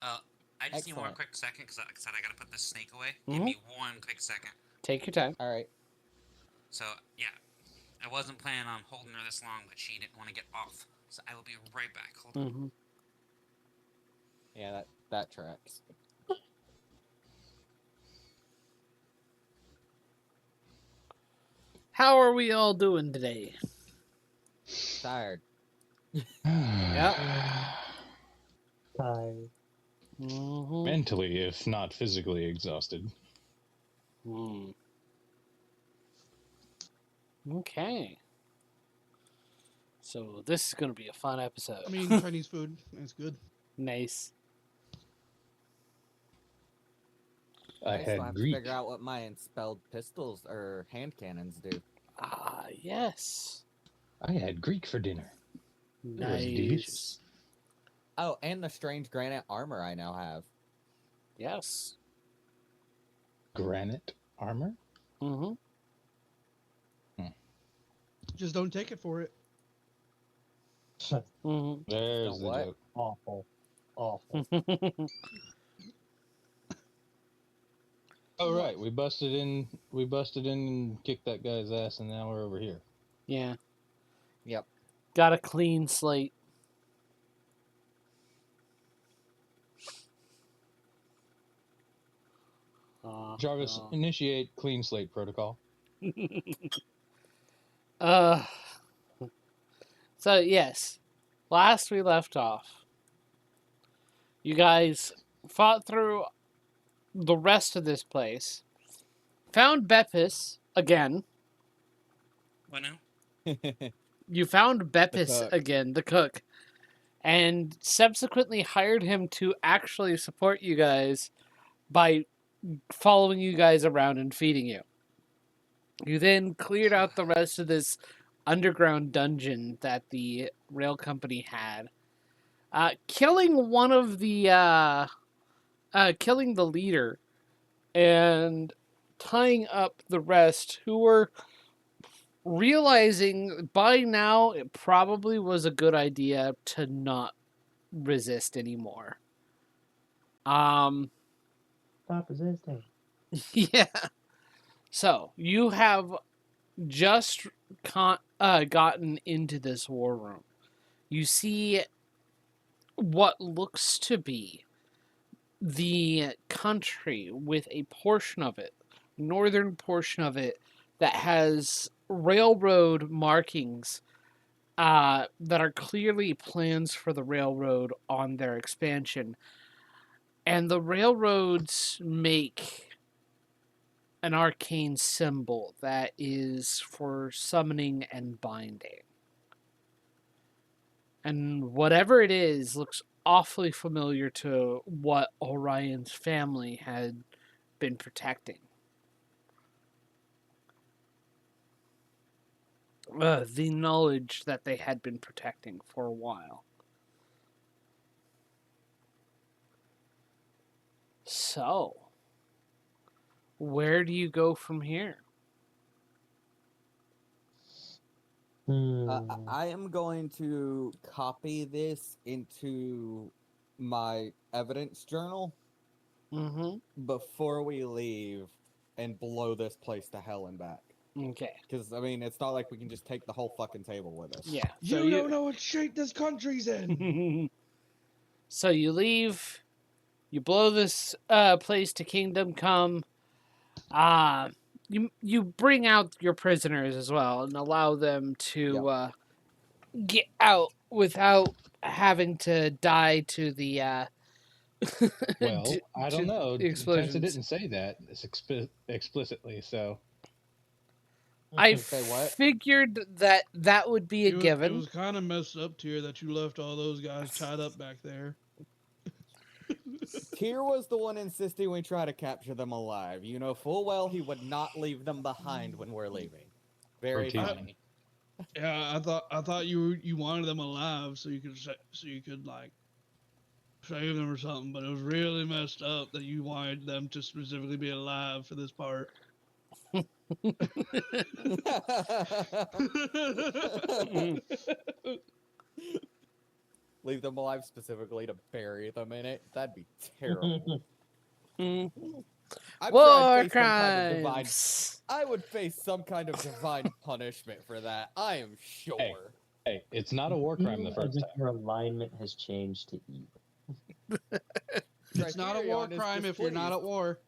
Uh, I just need one Excellent. quick second because, like I said, I gotta put this snake away. Give Mhm. me one quick second. Take your time. All right. So yeah, I wasn't planning on holding her this long, but she didn't want to get off. So I will be right back. Hold on. Mm-hmm. Yeah, that tracks. How are we all doing today? Tired. Yep. Tired. Mm-hmm. Mentally, if not physically exhausted. Mm. Okay. So this is going to be a fun episode. I mean, Chinese food. It's good. Nice. I I still have had to figure Greek. out what my expelled pistols or hand cannons do. Ah, yes. I had Greek for dinner. It was delicious. Nice. Oh, and the strange granite armor I now have. Yes. Granite armor? Mm-hmm. Just don't take it for it. Mm-hmm. There's the what? joke. Awful. Awful. Oh right, we busted in and kicked that guy's ass, and now we're over here. Yeah. Yep. Got a clean slate. Jarvis, initiate clean slate protocol. uh. So yes, last we left off, you guys fought through the rest of this place, found Beppis again. What now? You found Beppis cook. again, the cook, and subsequently hired him to actually support you guys by following you guys around and feeding you. You then cleared out the rest of this underground dungeon that the rail company had, killing one of the killing the leader and tying up the rest, who were realizing by now it probably was a good idea to not resist anymore. Stop resisting. Yeah. So you have just gotten into this war room. You see what looks to be the country with a portion of it, northern portion of it, that has railroad markings that are clearly plans for the railroad on their expansion. And the railroads make an arcane symbol that is for summoning and binding. And whatever it is looks awfully familiar to what Orion's family had been protecting. The knowledge that they had been protecting for a while. So, where do you go from here? I am going to copy this into my evidence journal Mm-hmm. before we leave and blow this place to hell and back. Okay. Because, I mean, it's not like we can just take the whole fucking table with us. Yeah. You don't know what shape this country's in. So you leave, you blow this place to Kingdom Come. You bring out your prisoners as well and allow them to get out without having to die to the Well, I don't know. the Tensa explosions. didn't say that explicitly, so I Say what? figured that that would be a It given. was kind of messed up, Tyr, that you left all those guys tied up back there. Tyr was the one insisting we try to capture them alive. You know full well he would not leave them behind when we're leaving. Very Or teasing. funny. Yeah, I thought you wanted them alive so you could like save them or something, but it was really messed up that you wanted them to specifically be alive for this part. leave them alive specifically to bury them in it. That'd be terrible. Mm. I'm sure War I'd face some kind of divine. crimes. I would face some kind of divine punishment for that. I am sure. Hey, it's not a war crime the Feel first as if time. your alignment has changed to evil. It's not a war Criterion is crime if you're not at war.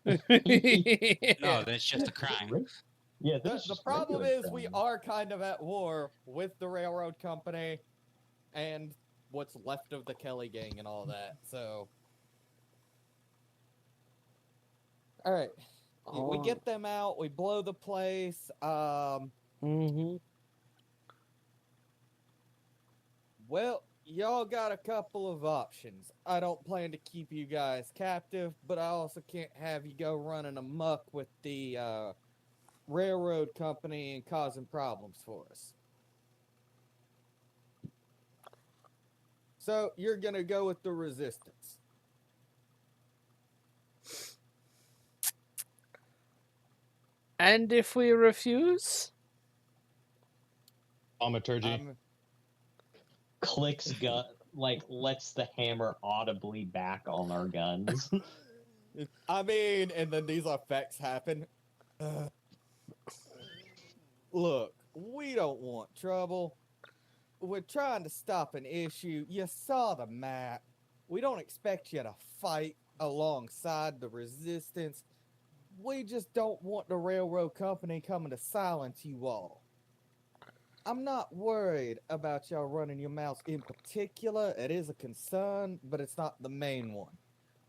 No, that's just a crime. Yeah, The, that's the just problem regular is we crime. are kind of at war with the railroad company and what's left of the Kelly gang and all that. So, all right, we get them out. We blow the place. Mm-hmm. Well, y'all got a couple of options. I don't plan to keep you guys captive, but I also can't have you go running amok with the railroad company and causing problems for us. So you're gonna go with the resistance. And if we refuse? Thaumaturgy. Clicks gun, like, lets the hammer audibly back on our guns. I mean, and then these effects happen. Look, we don't want trouble. We're trying to stop an issue. You saw the map. We don't expect you to fight alongside the resistance. We just don't want the railroad company coming to silence you all. I'm not worried about y'all running your mouths in particular. It is a concern, but it's not the main one.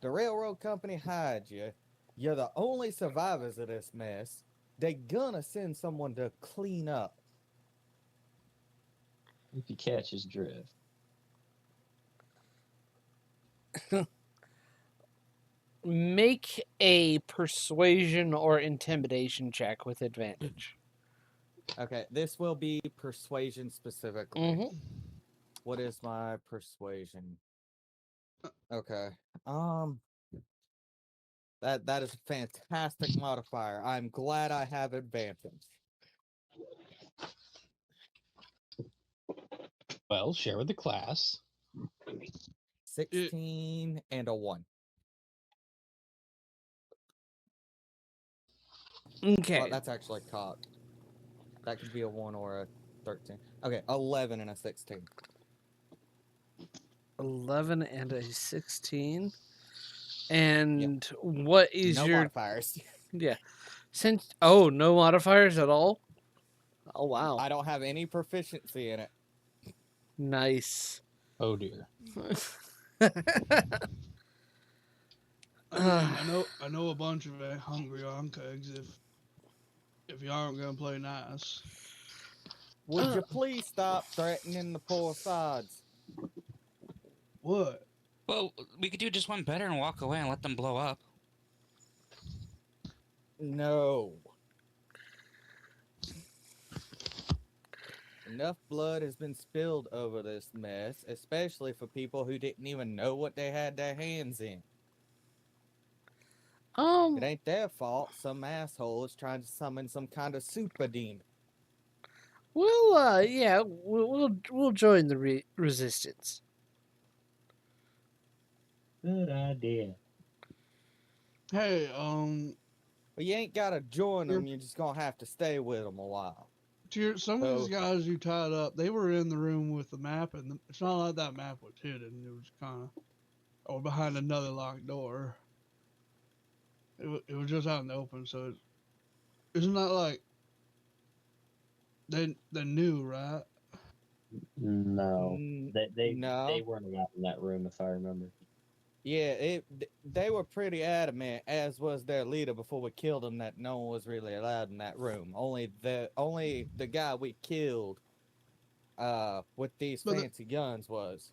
The railroad company hired you. You're the only survivors of this mess. They gonna send someone to clean up. If you catch his drift. Make a persuasion or intimidation check with advantage. Okay, this will be persuasion specifically. Mm-hmm. What is my persuasion? Okay. That is a fantastic modifier. I'm glad I have advantage. Well, share with the class. 16 and a 1. Okay. Well, that's actually cocked. That could be a 1 or a 13. Okay, 11 and a 16. 11 and a 16. And what is No your modifiers. no modifiers at all? Oh wow. I don't have any proficiency in it. Nice. Oh dear. I know a bunch of hungry onkegs if you aren't gonna play nice. Would you please stop threatening the poor sods? What? Well, we could do just one better and walk away and let them blow up. No. Enough blood has been spilled over this mess, especially for people who didn't even know what they had their hands in. It ain't their fault some asshole is trying to summon some kind of super demon. We'll join the resistance. Good idea. Hey, But you ain't gotta join them, you're just gonna have to stay with them a while. some of these So- guys you tied up, they were in the room with the map, and it's not like that map was hidden. It was kind of, or behind another locked door. It was just out in the open, so isn't that like they knew, right? No. They no. weren't allowed in that room, if I remember. Yeah, they were pretty adamant, as was their leader before we killed him, that no one was really allowed in that room. Only the guy we killed with these But fancy guns was.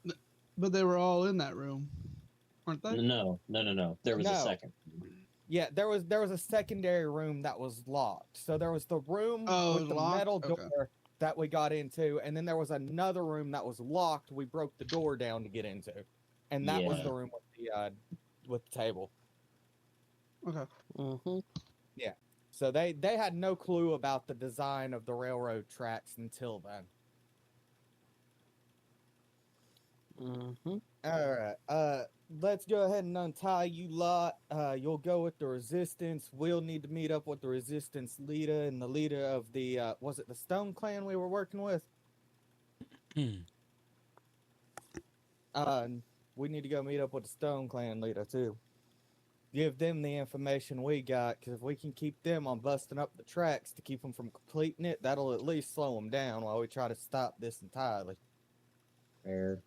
But they were all in that room, weren't they? No. There was a No. second. Yeah, there was a secondary room that was locked. So there was the room Oh, it with was the locked? metal Okay. door that we got into, and then there was another room that was locked. We broke the door down to get into, and that was Yeah. the room with the table. Okay. Mm-hmm. So they had no clue about the design of the railroad tracks until then. Mm-hmm. All right. Let's go ahead and untie you lot. You'll go with the resistance. We'll need to meet up with the resistance leader and the leader of the was it the Stone Clan we were working with? We need to go meet up with the Stone Clan leader too. Give them the information we got, because if we can keep them on busting up the tracks to keep them from completing it, that'll at least slow them down while we try to stop this entirely. Fair.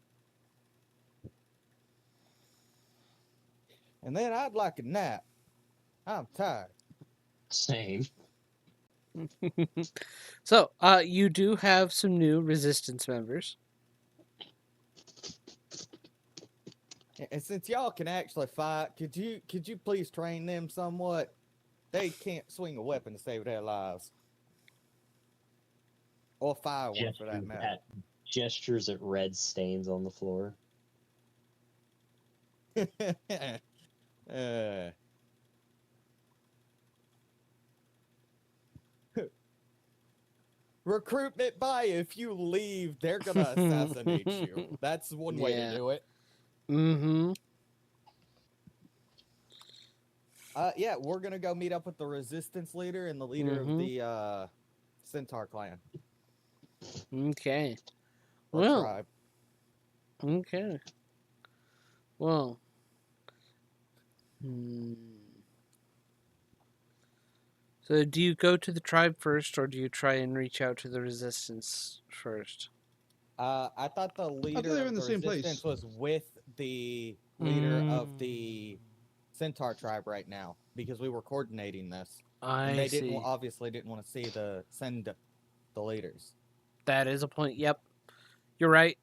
And then I'd like a nap. I'm tired. Same. So, you do have some new resistance members. And since y'all can actually fight, could you please train them somewhat? They can't swing a weapon to save their lives. Or fire one for that matter. Gestures at red stains on the floor. Recruitment by if you leave, they're gonna assassinate you. That's one way Yeah. to do it. Mm-hmm. Yeah, we're gonna go meet up with the resistance leader and the leader of the Centaur clan. Okay. Or Well. tribe. Okay. Well. So do you go to the tribe first, or do you try and reach out to the resistance first? I thought the leader they were of in the the same place. resistance was with the leader of the Centaur tribe right now, because we were coordinating this. I And they see. obviously didn't want to send the leaders. That is a point. Yep. You're right.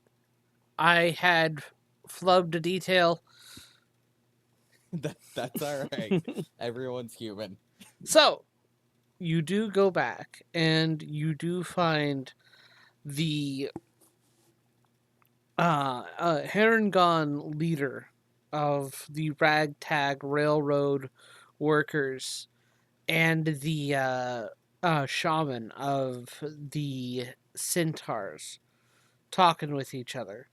I had flubbed a detail. That's all right. Everyone's human. So, you do go back, and you do find the Harangon leader of the ragtag railroad workers and the shaman of the centaurs talking with each other.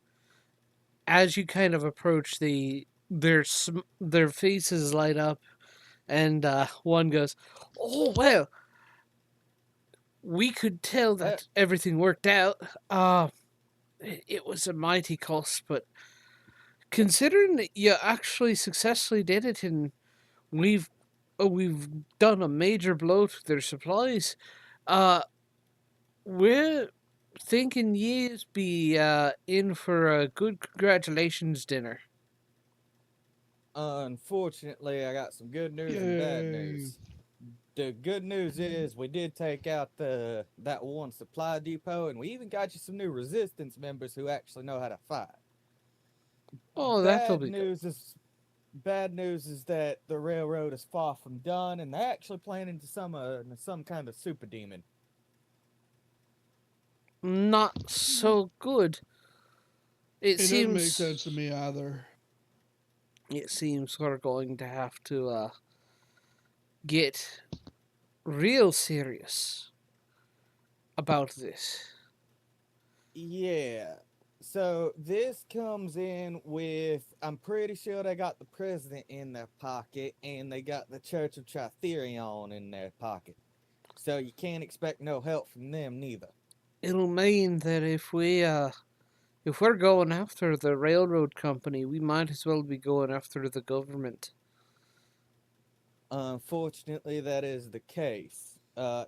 As you kind of approach, their faces light up, and one goes, "Oh well, we could tell that everything worked out. It was a mighty cost, but considering that you actually successfully did it, and we've done a major blow to their supplies, we're thinking ye's be in for a good congratulations dinner." Unfortunately, I got some good news and bad news. The good news is we did take out that one supply depot, and we even got you some new resistance members who actually know how to fight. Oh, that'll be good. Bad news is that the railroad is far from done, and they're actually planning to summon some kind of super demon. Not so good. It doesn't make seems sense to me either. it seems we're going to have to get real serious about this. Yeah. So this comes in with, I'm pretty sure they got the president in their pocket, and they got the Church of Tritherion in their pocket. So you can't expect no help from them neither. It'll mean that if we're going after the railroad company, we might as well be going after the government. Unfortunately, that is the case.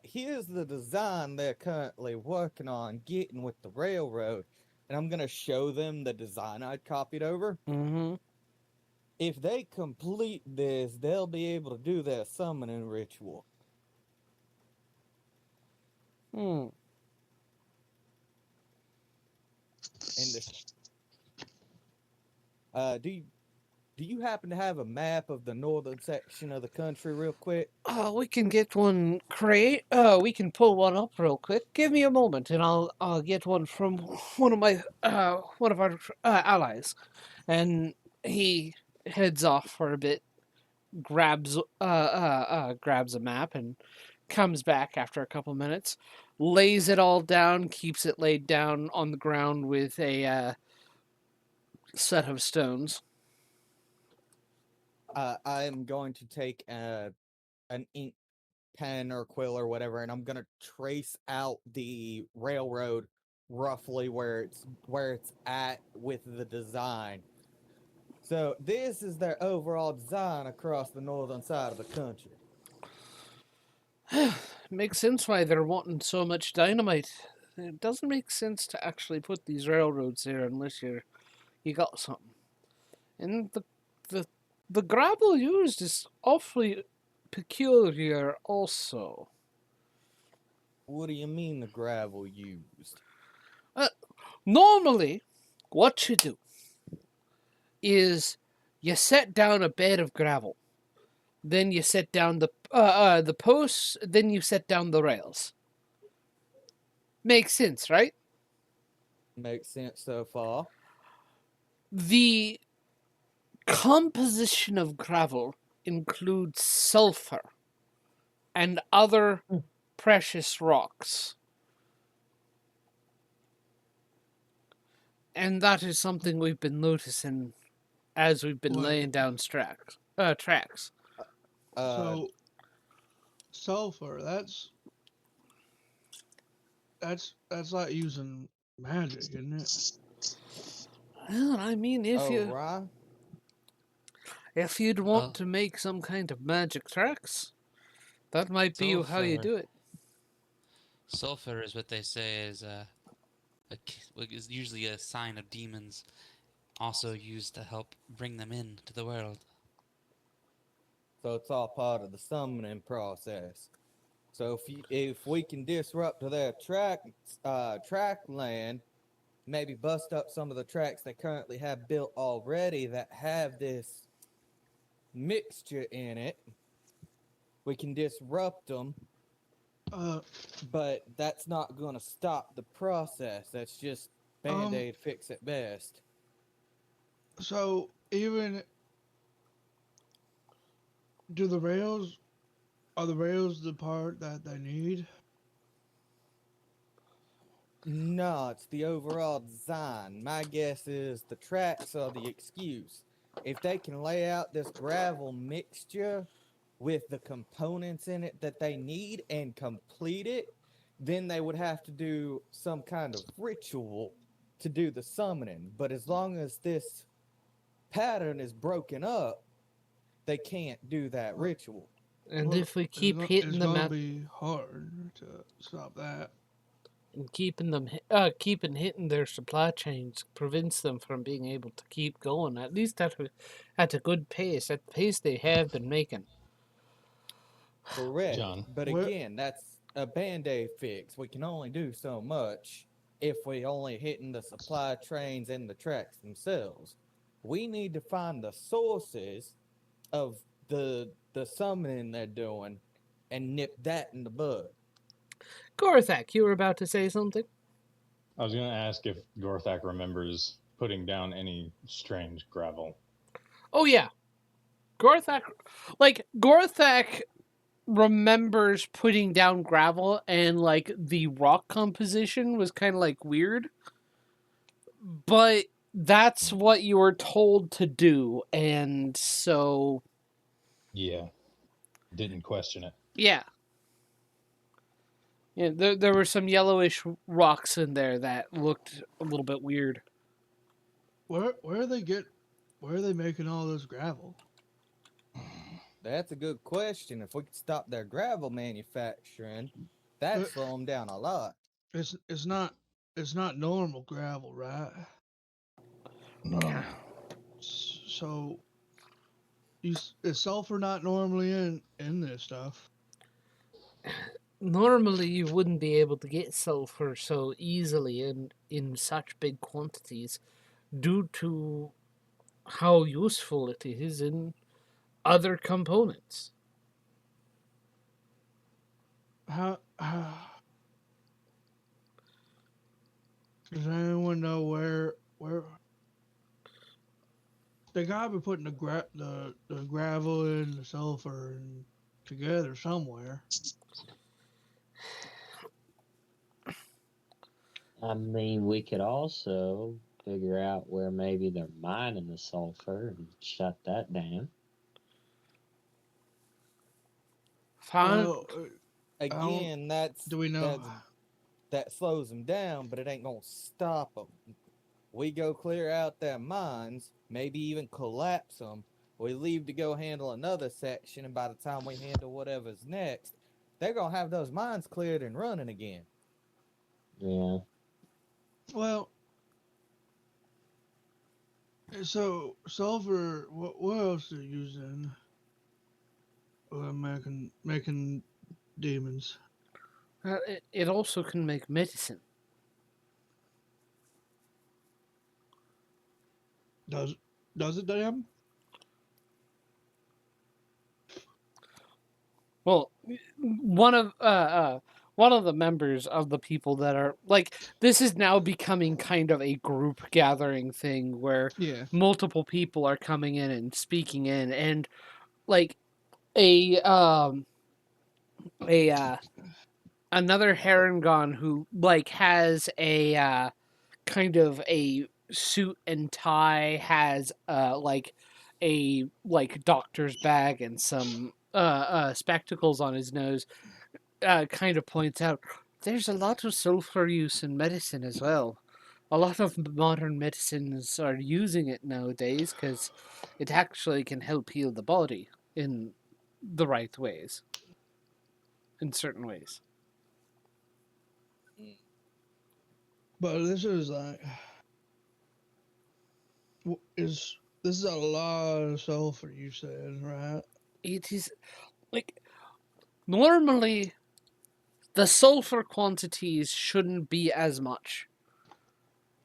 Here's the design they're currently working on getting with the railroad, and I'm going to show them the design I copied over. Mm-hmm. If they complete this, they'll be able to do their summoning ritual. Hmm. And do you happen to have a map of the northern section of the country real quick? We can get one we can pull one up real quick. Give me a moment, and I'll get one from one of our allies. And he heads off for a bit, grabs a map, and comes back after a couple minutes, lays it all down, keeps it laid down on the ground with a set of stones. I am going to take an ink pen or quill or whatever, and I'm gonna trace out the railroad roughly where it's at with the design. So this is their overall design across the northern side of the country. Makes sense why they're wanting so much dynamite. It doesn't make sense to actually put these railroads there unless you got something. And the gravel used is awfully peculiar also. What do you mean the gravel used? Normally, what you do is you set down a bed of gravel, then you set down the posts, then you set down the rails. Makes sense, right? Makes sense so far. The composition of gravel includes sulfur and other precious rocks. And that is something we've been noticing as we've been What? laying down tracks. So sulfur, that's like using magic, isn't it? Well, I mean, right. if you'd want Well- to make some kind of magic tracks, that might be how you Sulfur. do it. Sulfur is what they say is is usually a sign of demons, also used to help bring them into the world. So it's all part of the summoning process. So if we can disrupt their track land, maybe bust up some of the tracks they currently have built already that have this mixture in it, we can disrupt them. But that's not going to stop the process. That's just Band-Aid fix at best. So even are the rails the part that they need? No, it's the overall design. My guess is the tracks are the excuse. If they can lay out this gravel mixture with the components in it that they need and complete it, then they would have to do some kind of ritual to do the summoning. But as long as this pattern is broken up, they can't do that ritual. And Well, if we keep it's hitting them gonna at be hard to stop that. and keeping hitting their supply chains prevents them from being able to keep going, at least at a good pace, at the pace they have been making. Correct. John. But Where- again, that's a Band-Aid fix. We can only do so much if we only hitting the supply trains and the tracks themselves. We need to find the sources of the summoning they're doing and nip that in the bud. Gorthak, you were about to say something? I was going to ask if Gorthak remembers putting down any strange gravel. Oh yeah. Gorthak remembers putting down gravel, and like the rock composition was kind of like weird. But that's what you were told to do, and so Yeah. Didn't question it. yeah. Yeah, there were some yellowish rocks in there that looked a little bit weird. Where are they making all this gravel? That's a good question. If we could stop their gravel manufacturing, that'd Uh, slow them down a lot. It's not normal gravel, right? No. So is sulfur not normally in this stuff? Normally, you wouldn't be able to get sulfur so easily in such big quantities due to how useful it is in other components. How does anyone know where they gotta be putting the gravel and the sulfur and together somewhere? I mean, we could also figure out where maybe they're mining the sulfur and shut that down. Fine. Well, Again, do we know? that slows them down, but it ain't gonna stop them. We go clear out their mines, maybe even collapse them. We leave to go handle another section, and by the time we handle whatever's next, they're gonna have those mines cleared and running again. Yeah. Well, so sulfur. What else are you using? Making demons. It also can make medicine. Does it, Dan? Well, one of the members of the people that are like, this is now becoming kind of a group gathering thing where Yeah. multiple people are coming in and speaking in, and like another Harengon who like has a kind of a suit and tie, has like a doctor's bag and some spectacles on his nose, kind of points out there's a lot of sulfur use in medicine as well. A lot of modern medicines are using it nowadays because it actually can help heal the body in the right ways. In certain ways. But this is like, this is a lot of sulfur, you said, right? It is like normally the sulfur quantities shouldn't be as much.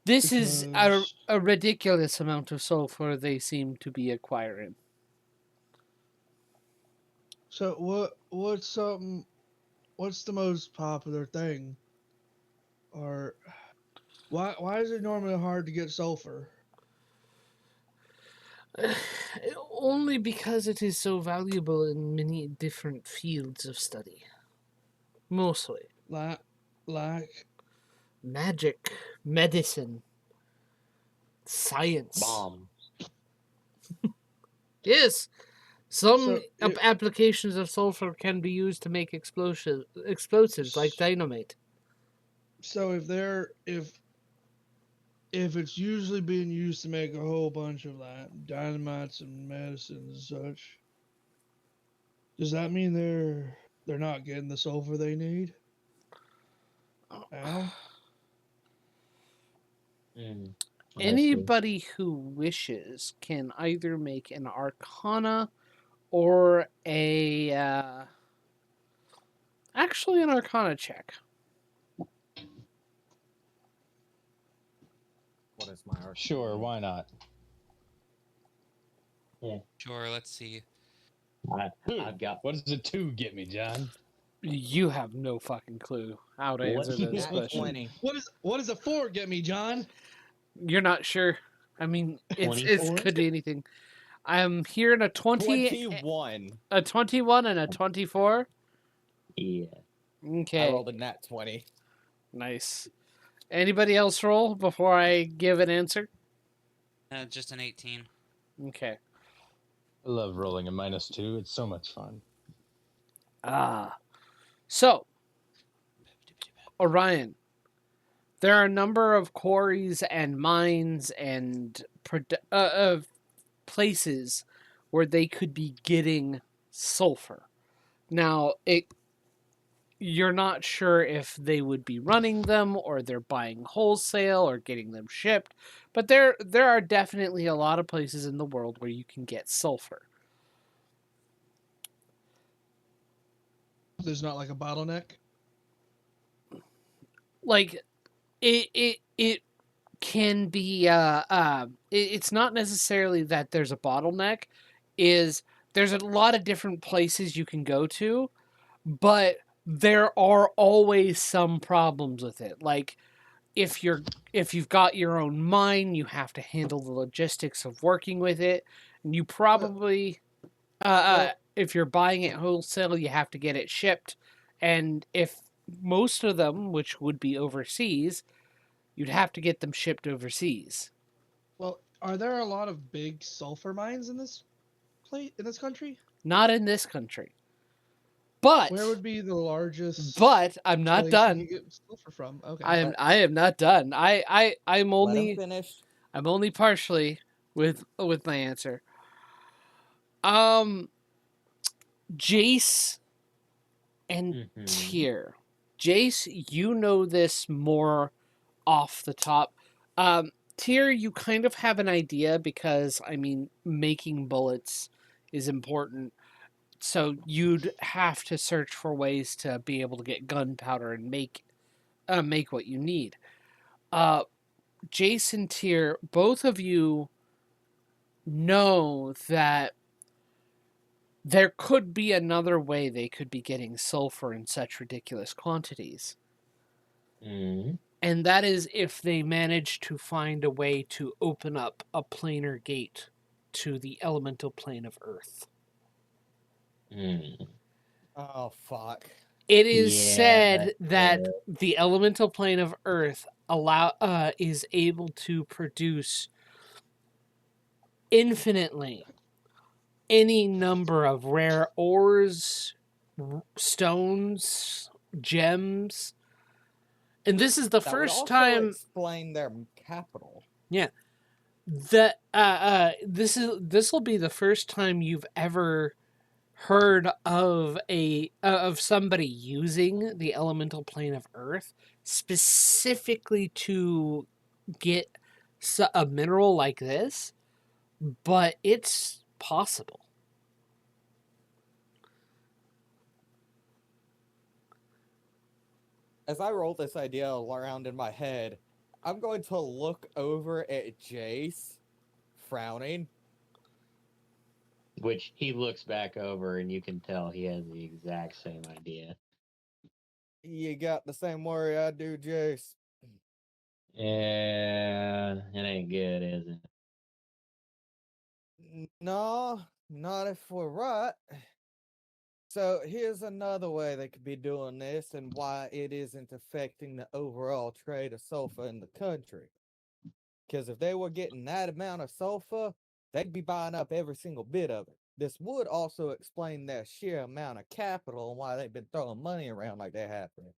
This is Because- a ridiculous amount of sulfur they seem to be acquiring. So what's the most popular thing? Or why is it normally hard to get sulfur? Only because it is so valuable in many different fields of study. Mostly. Like Magic, medicine, science. Bomb. Yes. Some So applications of sulfur can be used to make explosives like dynamite. so if it's usually being used to make a whole bunch of like dynamites and medicines and such, does that mean they're not getting the sulfur they need? Now? Mm. Anybody who wishes can either make an Arcana or actually an Arcana check. What is my arc? Sure, why not? Sure, let's see. I've got What does a 2 get me, John? You have no fucking clue how to What? answer this Nat question. 20. What does a 4 get me, John? You're not sure. I mean, it's 24? could be anything. I'm hearing a 21. a 21 and a 24. Yeah. I Okay, rolled a nat 20. nice. Anybody else roll before I give an answer? Just an 18. Okay. I love rolling a -2. It's so much fun. So, Orion, there are a number of quarries and mines and places where they could be getting sulfur. Now, you're not sure if they would be running them or they're buying wholesale or getting them shipped, but there are definitely a lot of places in the world where you can get sulfur. There's not like a bottleneck. Like it can be it's not necessarily that there's a bottleneck, there's a lot of different places you can go to, but there are always some problems with it. Like if you've got your own mine, you have to handle the logistics of working with it, and you probably if you're buying it wholesale, you have to get it shipped, and if most of them, which would be overseas, you'd have to get them shipped overseas. Well, are there a lot of big sulfur mines in this country? Not in this country. But Where would be the largest I'm not place done. you could get sulfur from? Okay. I am not done. I'm Let him only finish. I'm only partially with my answer. Jace and Mhm. Tyr. Jace, you know this more off the top. Tyr, you kind of have an idea because I mean making bullets is important. So you'd have to search for ways to be able to get gunpowder and make what you need. Jason Tyr, both of you know that there could be another way they could be getting sulfur in such ridiculous quantities. Mhm. And that is if they manage to find a way to open up a planar gate to the elemental plane of Earth. Mm. Oh fuck. It is Yeah, said that's that fair. the elemental plane of Earth is able to produce infinitely any number of rare ores, stones, gems. And this is the That would first also time explain their capital. that this will be the first time you've ever heard of of somebody using the elemental plane of Earth specifically to get a mineral like this, but it's possible. As I roll this idea around in my head, I'm going to look over at Jace, frowning. Which he looks back over, and you can tell he has the exact same idea. You got the same worry I do, Jace. Yeah, it ain't good, is it? No, not if we're right. So here's another way they could be doing this and why it isn't affecting the overall trade of sulfur in the country. Because if they were getting that amount of sulfur, they'd be buying up every single bit of it. This would also explain their sheer amount of capital and why they've been throwing money around like they have been.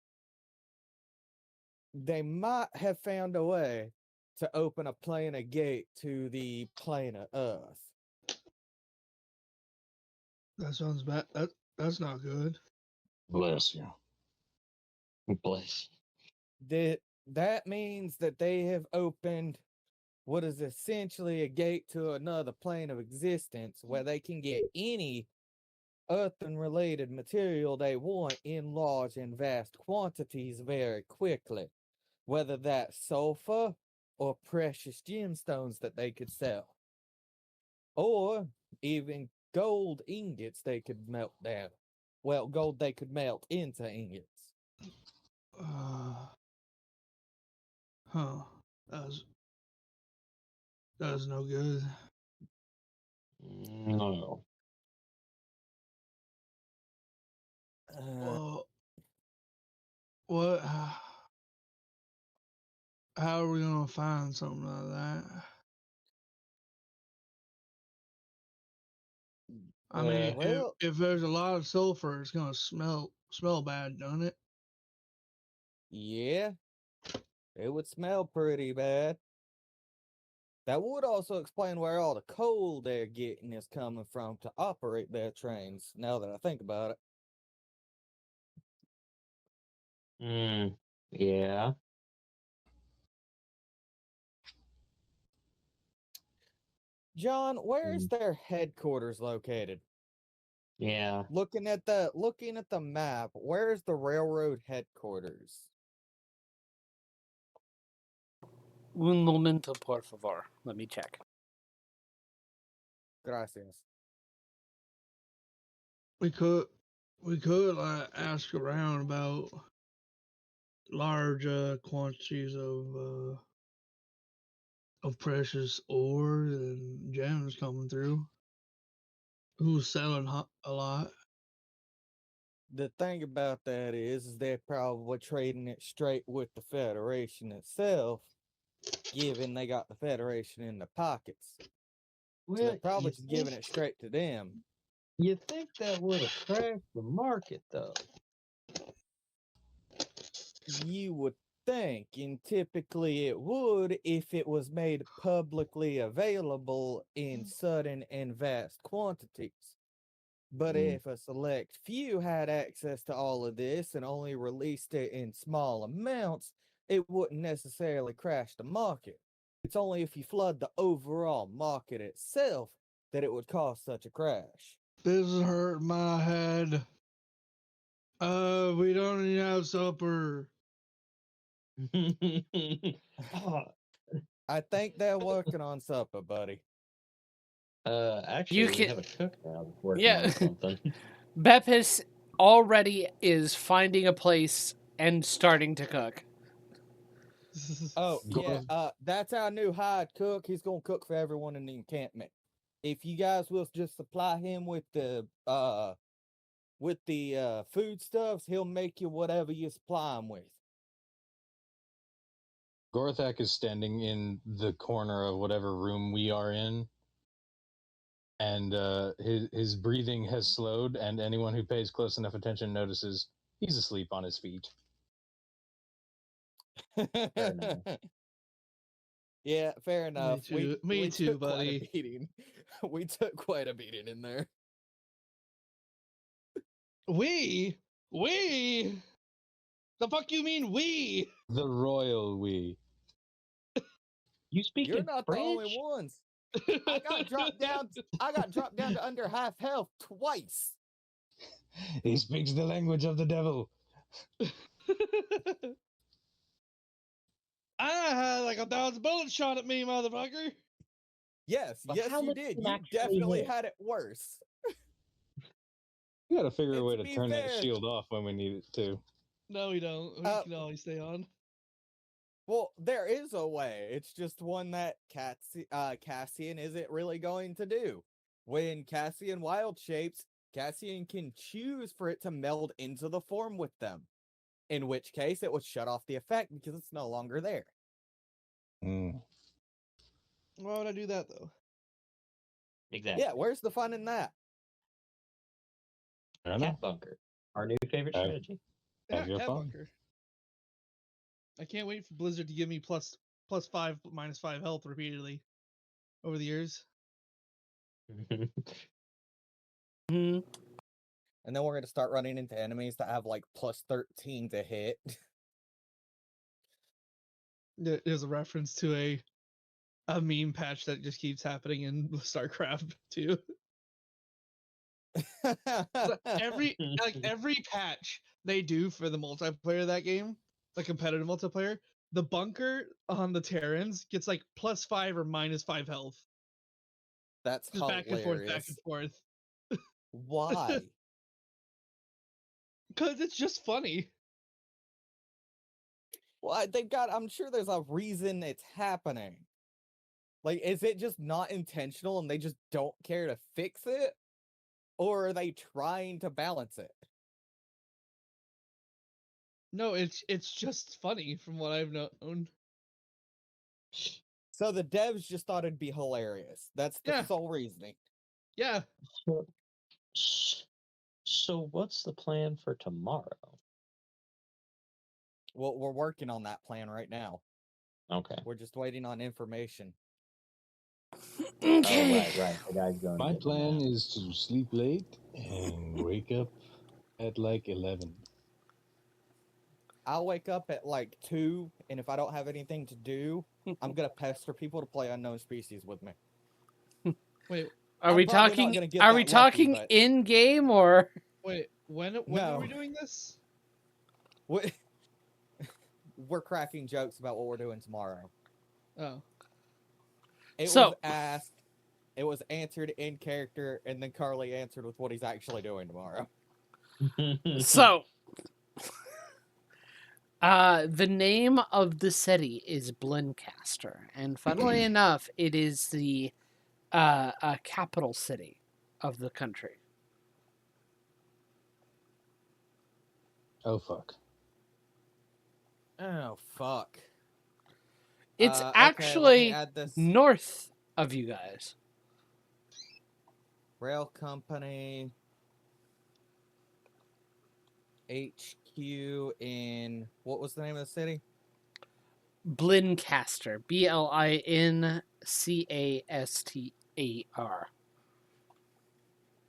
They might have found a way to open a planar gate to the plane of Earth. That sounds bad. That's not good. Bless you. Bless. That means that they have opened what is essentially a gate to another plane of existence where they can get any earthen related material they want in large and vast quantities very quickly, whether that's sulfur or precious gemstones that they could sell, or even gold ingots they could melt down. Well, gold they could melt into ingots. Huh. That was no good. No. Well, what? How are we gonna find something like that? I mean, Well, if there's a lot of sulfur, it's gonna smell bad, don't it? yeah, it would smell pretty bad. That would also explain where all the coal they're getting is coming from to operate their trains, now that I think about it. Yeah. John, where is their headquarters located? Yeah. Looking at the map, where is the railroad headquarters? Un momento, por favor. Let me check. Gracias. We could like ask around about large quantities of precious ore and gems coming through. Who's selling a lot? The thing about that is they're probably trading it straight with the Federation itself, given they got the Federation in their pockets. So Well, they're probably you just giving think- it straight to them. You think that would have crashed the market, though? You would think, and typically it would if it was made publicly available in sudden and vast quantities. But Mm. if a select few had access to all of this and only released it in small amounts, it wouldn't necessarily crash the market. It's only if you flood the overall market itself that it would cause such a crash. This is hurting my head. We don't even have supper. I think they're working on supper, buddy. Actually, You we can- have a cook now that's working Yeah. on something. Beppis already is finding a place and starting to cook. Oh, Go- yeah, that's our new hired cook. He's gonna cook for everyone in the encampment. If you guys will just supply him with the foodstuffs, he'll make you whatever you supply him with. Gorthak is standing in the corner of whatever room we are in, and his breathing has slowed, and anyone who pays close enough attention notices he's asleep on his feet. enough. Yeah, fair enough. too- me we too, took quite a buddy. beating. We took quite a beating in there. We? The fuck you mean we? The royal we. You speak You're in not French? the only ones. I got dropped down. I got dropped down to under half health twice. He speaks the language of the devil. I had like 1,000 bullets shot at me, motherfucker. Yes, But yes, how you much did. did You actually definitely hit? had it worse. We gotta figure a And way to to be turn that fair- shield off when we need it to. No, we don't. We can always stay on. Well, there is a way. It's just one that Cassian isn't really going to do. When Cassian wild shapes, Cassian can choose for it to meld into the form with them. In which case, it would shut off the effect because it's no longer there. Mm. Why would I do that though? Exactly. Yeah, where's the fun in that? Fair enough. Cat bunker. Our new favorite Okay. strategy. Have your Cat fun. bunker. I can't wait for Blizzard to give me plus 5, minus 5 health repeatedly over the years. Hmm. And then we're going to start running into enemies that have like plus 13 to hit. There's a reference to a meme patch that just keeps happening in StarCraft too. Every patch they do for the multiplayer of that game, the competitive multiplayer, the bunker on the Terrans gets like plus 5 or minus 5 health. That's Just back and forth, back hilarious. and forth. Why? Because it's just funny. Well, I'm sure there's a reason it's happening. Like, is it just not intentional and they just don't care to fix it? Or are they trying to balance it? No, it's just funny from what I've known. So the devs just thought it'd be hilarious. That's the Yeah. sole reasoning. Yeah. So what's the plan for tomorrow? Well, we're working on that plan right now. Okay. We're just waiting on information. Okay. Oh, right. The guy's going. My to get plan that. is to sleep late and wake up at like 11. I'll wake up at like 2, and if I don't have anything to do, I'm gonna pester people to play Unknown Species with me. Wait, Are I'm we probably not talking? gonna get Are that we lucky, talking but- in game or? wait. When are we No. doing this? We're cracking jokes about what we're doing tomorrow. Oh. It So- was asked, it was answered in character, and then Carly answered with what he's actually doing tomorrow. So, the name of the city is Blencaster, and funnily enough, it is the capital city of the country. Oh fuck. Oh, fuck. It's Okay, let me actually add this. north of you guys. Rail company HQ in what was the name of the city? Blincaster. BLINCASTAR.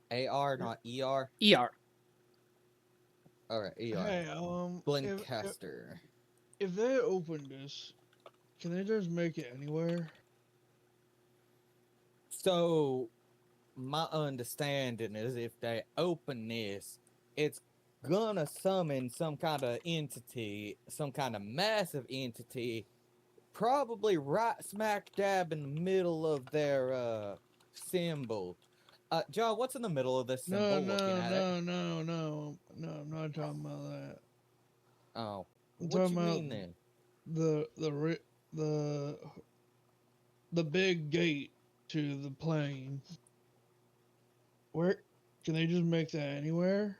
AR, not ER. ER. All right, ER. Hey, Blincaster. if they open this, can they just make it anywhere? So, my understanding is if they open this, it's gonna summon some kind of entity, some kind of massive entity, probably right smack dab in the middle of their symbol. John, what's in the middle of this symbol? No, Looking no, at it. no, no, no, no. I'm not talking about that. Oh, I'm what talking you about mean then? the big gate to the plane. Where can they just make that anywhere?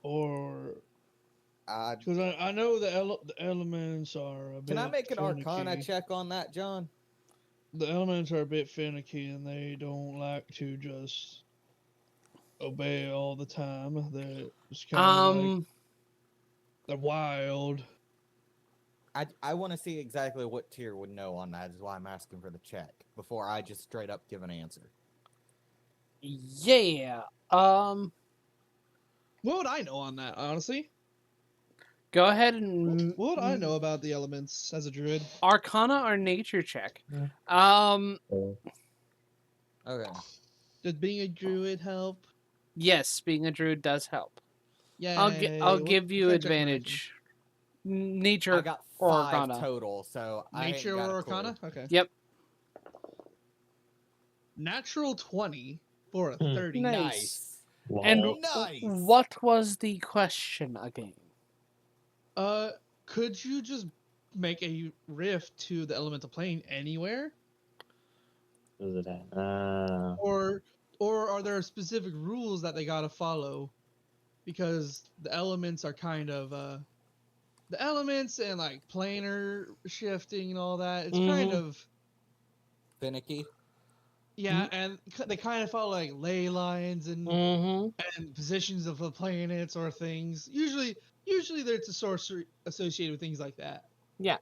Or I because I know the elements are a bit. Can I make an finicky. Arcana check on that, John? The elements are a bit finicky and they don't like to just obey all the time. They're just kind of like they're wild. I want to see exactly what tier would know on that. Is why I'm asking for the check before I just straight up give an answer. Yeah. What would I know on that, honestly? Go ahead and What would I know about the elements as a druid? Arcana or nature check. Okay. Does being a druid help? Yes, being a druid does help. Yeah. I'll give you advantage. Nature I got or 5 Arcana. total, so I ain't Nature got or a clue. Arcana? Okay. Yep. Natural 20 for a Hmm. 30. Nice. Lol. And Nice. what was the question again? Could you just make a rift to the elemental plane anywhere? Where's it at? Or are there specific rules that they gotta follow? Because the elements are kind of the elements and like planar shifting and all that. It's kind Mhm. of Finicky. yeah, and they kind of follow like ley lines and positions of the planets or things. Usually there's a sorcery associated with things like that. Yeah.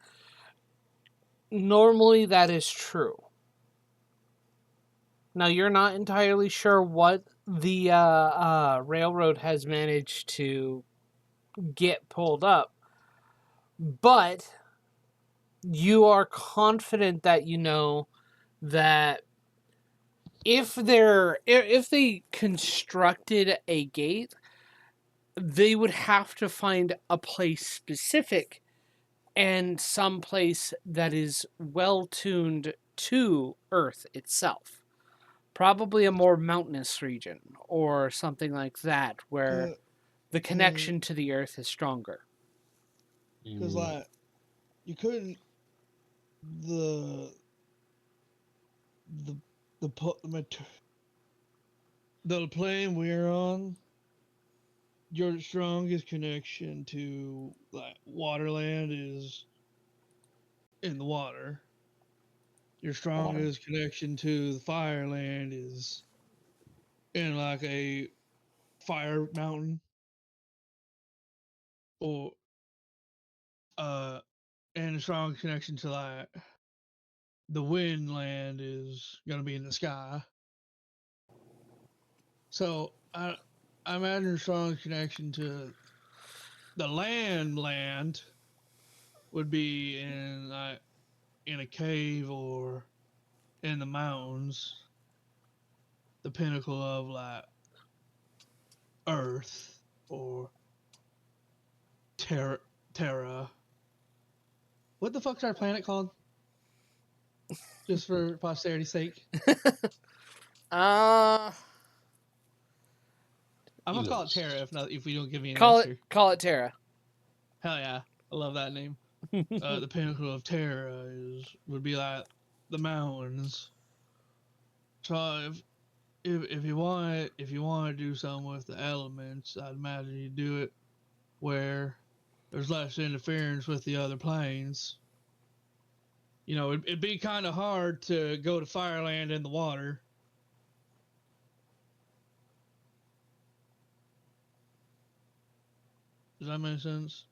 Normally that is true. Now you're not entirely sure what the railroad has managed to get pulled up, but you are confident that you know that if they constructed a gate, they would have to find a place specific and some place that is well tuned to Earth itself. Probably a more mountainous region or something like that where the connection to the Earth is stronger. Because like you couldn't the plane we're on. Your strongest connection to like waterland is in the water. Your strongest connection to the fireland is in like a fire mountain. Or and a strong connection to like the wind land is gonna be in the sky. So I imagine a strong connection to the land would be in like in a cave or in the mountains, the pinnacle of like Earth or Terra. What the fuck's our planet called? Just for posterity's sake. Uh I'm gonna call it Terra if we don't give me an call answer. call it Terra. Hell yeah, I love that name. The pinnacle of Terra would be like the mountains. So if you want to do something with the elements, I'd imagine you do it where there's less interference with the other planes. you know, it'd be kind of hard to go to Fireland in the water. Does that make sense?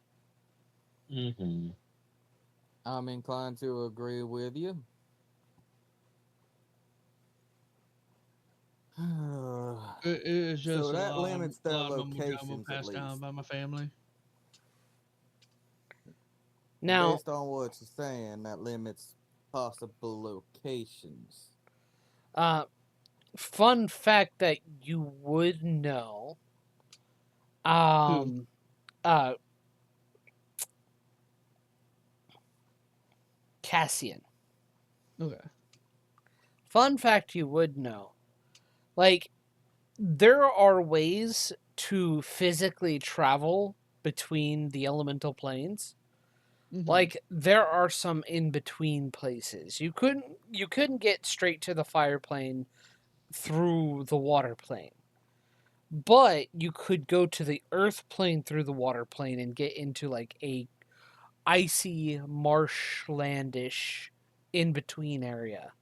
Mm-hmm. I'm inclined to agree with you. It's just So that limits a their lot of mumbo jumbo locations, at passed down least. by my family. Now, Based on what you're saying, that limits possible locations. fun fact that you would know. Who? Uh, Cassian. Okay. Fun fact you would know. Like, there are ways to physically travel between the elemental planes. Mhm. Like, there are some in between places. You couldn't get straight to the fire plane through the water plane. But you could go to the earth plane through the water plane and get into like a icy marshlandish in between area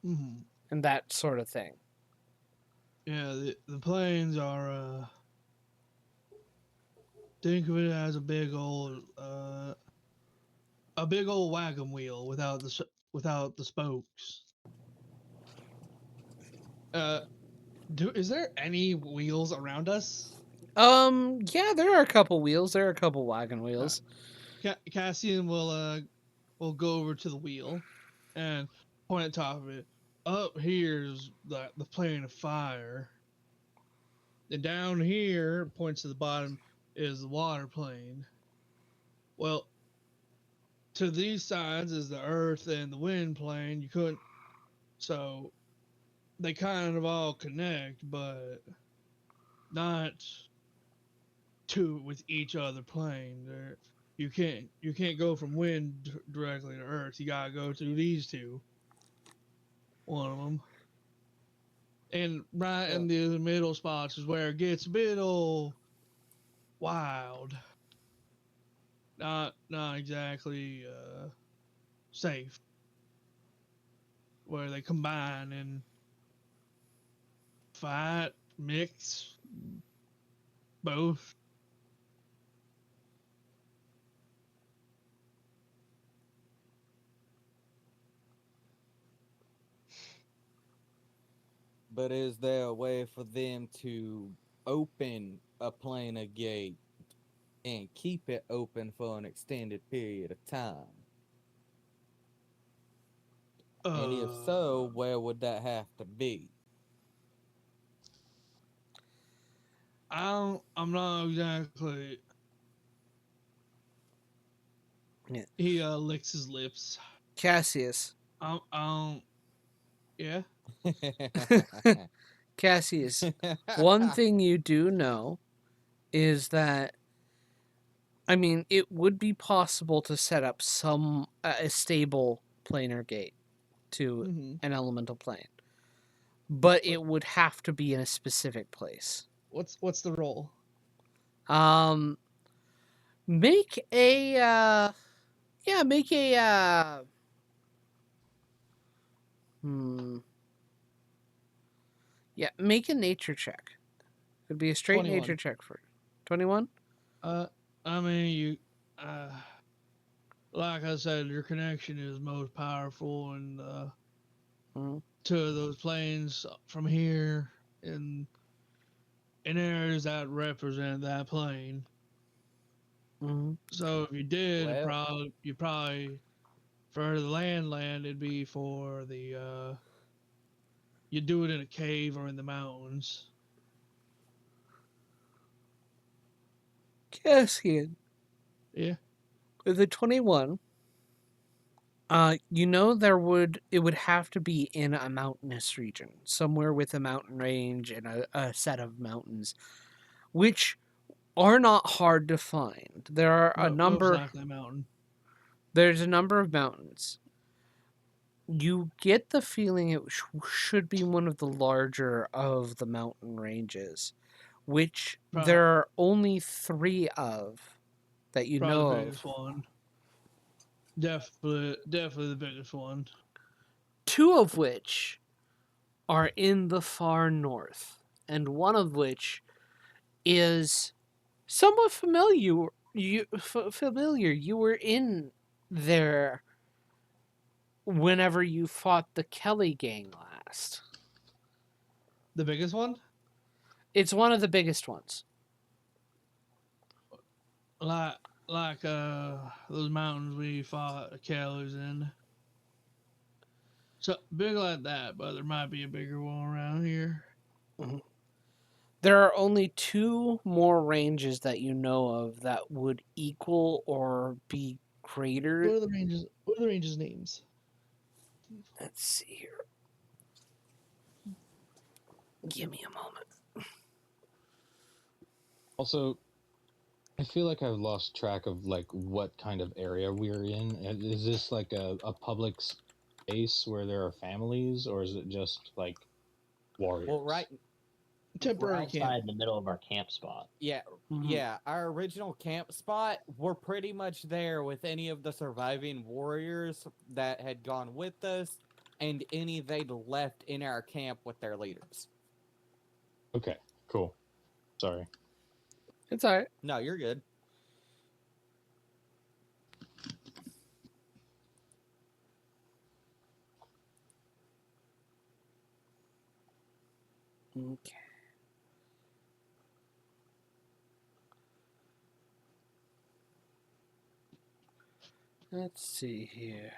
Mm-hmm. and that sort of thing. Yeah, the planes are. Think of it as a big old wagon wheel without the spokes. Is there any wheels around us? Yeah, there are a couple wheels. There are a couple wagon wheels. Cassian will go over to the wheel and point at top of it. Up here's the plane of fire. And down here, points to the bottom, is the water plane. Well, to these sides is the earth and the wind plane. You couldn't, so they kind of all connect, but not with each other plane. You can't go from wind directly to earth. You gotta go through these two. One of them. And right in the middle spots is where it gets a bit old wild. Not exactly safe. Where they combine and fight, mix, both. But is there a way for them to open a planar gate and keep it open for an extended period of time? And if so, where would that have to be? I'm not exactly. Yeah. He licks his lips. Cassius. Yeah. Cassius. One thing you do know is that, I mean, it would be possible to set up some a stable planar gate to Mm-hmm. an elemental plane, but it would have to be in a specific place. What's the roll? Make a make a make a nature check. Could be a straight 21. nature check for 21. I mean, you, like I said, your connection is most powerful, and to those planes from here in areas that represent that plane. Mm-hmm. So if you did, Well- you probably for the land, it'd be for the you do it in a cave or in the mountains. Cassian. Yeah. With a 21, you know it would have to be in a mountainous region, somewhere with a mountain range and a set of mountains, which are not hard to find. There are a number. Most likely mountain. There's a number of mountains. You get the feeling it should be one of the larger of the mountain ranges, which there are only 3 of that you Probably know the of. biggest one. Definitely the biggest one. Two of which are in the far north, and one of which is somewhat familiar. Familiar. You were in there whenever you fought the Kelly gang last. The biggest one? It's one of the biggest ones. Like those mountains we fought Kelly's in. So big like that, but there might be a bigger one around here. There are only two more ranges that you know of that would equal or be greater. What are the ranges? What are the ranges' names? Let's see here. Give me a moment. Also, I feel like I've lost track of like what kind of area we're in. Is this like a public space where there are families, or is it just like warriors? Well, right. We're Temporary outside camp. in the middle of our camp spot. Yeah, yeah. Our original camp spot, we're pretty much there with any of the surviving warriors that had gone with us, and any they'd left in our camp with their leaders. Okay, cool. Sorry. It's all right. No, you're good. Okay. Let's see here.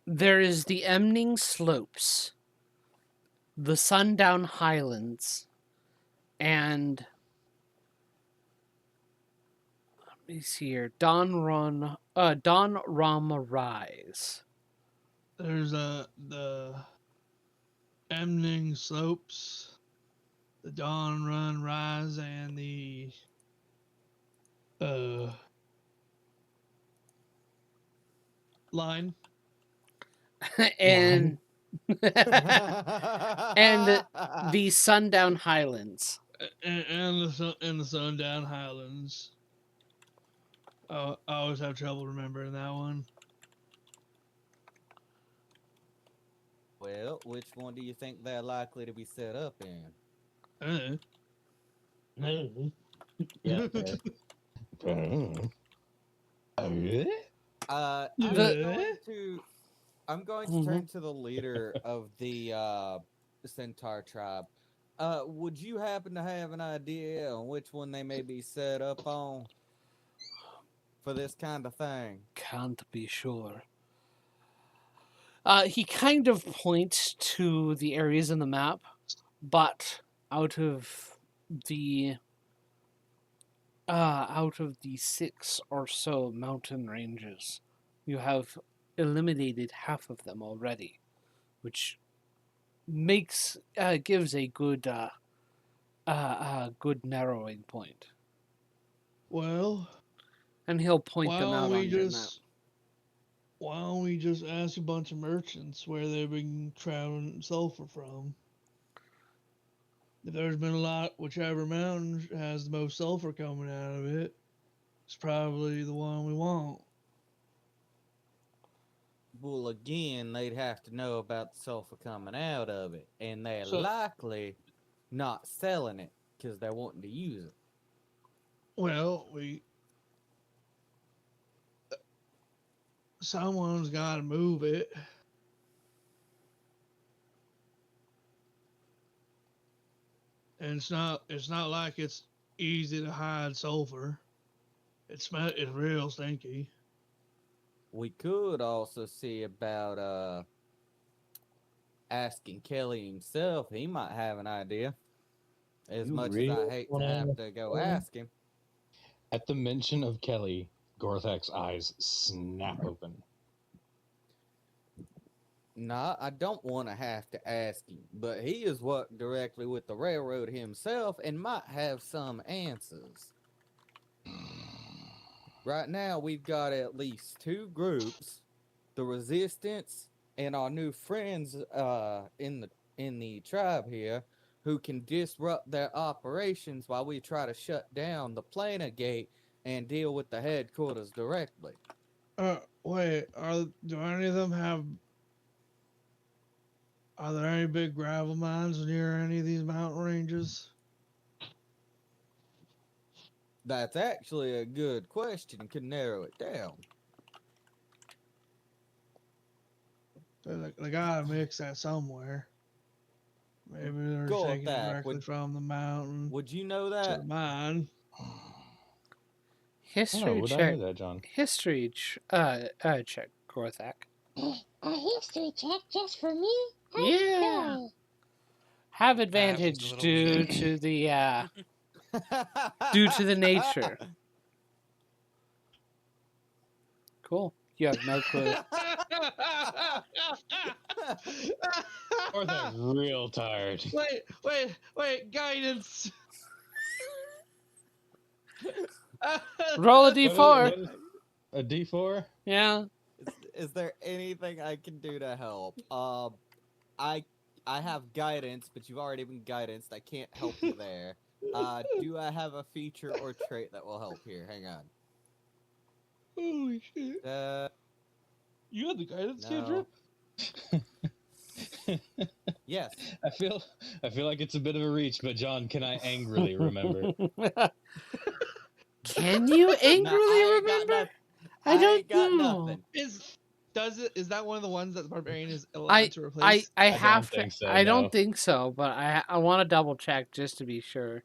There is the Emning Slopes, the Sundown Highlands, and let me see here. Don Rama Rise. There's the Emning Slopes, the Dawn Run Rise, and the line. and and the Sundown Highlands. And the Sundown Highlands. I always have trouble remembering that one. Well, which one do you think they're likely to be set up in? Yeah. fair. I'm going to Mhm. turn to the leader of the Centaur tribe. Would you happen to have an idea on which one they may be set up on for this kind of thing? Can't be sure. He kind of points to the areas in the map, but out of the 6 or so mountain ranges, you have eliminated half of them already, which gives a good good narrowing point. Well, And he'll point why them out don't on we your map. just ask a bunch of merchants where they've been traveling sulfur from? If there's been a lot, whichever mountain has the most sulfur coming out of it, it's probably the one we want. Well, again, they'd have to know about the sulfur coming out of it, and they're So- likely not selling it because they're wanting to use it. Well, someone's got to move it. And it's not like it's easy to hide sulfur. It's real stinky. We could also see about asking Kelly himself. He might have an idea. As You much as really I hate to wanna have ask to go Kelly? ask him. At the mention of Kelly, Gorthak's eyes snap open. Nah, I don't want to have to ask him, but he has worked directly with the railroad himself and might have some answers. Right now, we've got at least 2 groups: the Resistance and our new friends in the tribe here, who can disrupt their operations while we try to shut down the Plana Gate and deal with the headquarters directly. Wait, do any of them have? Are there any big gravel mines near any of these mountain ranges? That's actually a good question and can narrow it down. They gotta mix that somewhere. Maybe they're Go with taking it that. directly from the mountain Would you know to that? the mine. History would I check. know that, John? History check, Gorthak. A history check just for me? Yeah. Okay. Have was a advantage little due weak. to the due to the nature. Cool. You have no clue. Or they're real tired. Wait, guidance. Roll a What is- d4. what is- a D4? Yeah. Is there anything I can do to help? I have guidance, but you've already been guidanced. I can't help you there. Do I have a feature or trait that will help here? Hang on. Holy shit! You had the guidance, No. cantrip? Yes. I feel like it's a bit of a reach, but John, can I angrily remember? Can you angrily No, I ain't got remember? noth- I don't ain't got know. nothing. Is that one of the ones that the barbarian is allowed I to replace? I don't have to. think so, I no. don't think so, but I want to double check just to be sure.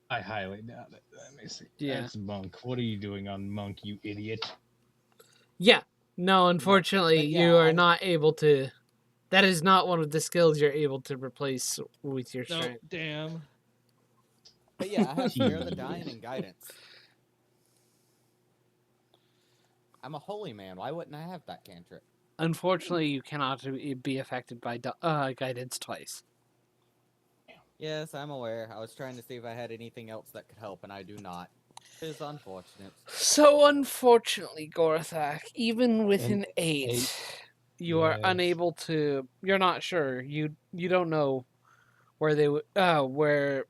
I highly doubt it. Let me see. Yeah. That's Monk. What are you doing on Monk, you idiot? Yeah. No, unfortunately, but yeah, you are I- not able to. That is not one of the skills you're able to replace with your No, strength. damn. But yeah, I have Spare the Dying and Guidance. I'm a holy man. Why wouldn't I have that cantrip? Unfortunately, you cannot be affected by guidance twice. Yes, I'm aware. I was trying to see if I had anything else that could help, and I do not. It is unfortunate. So unfortunately, Gorthak, even with an 8, eight, you are yes. unable to. You're not sure. You don't know where they where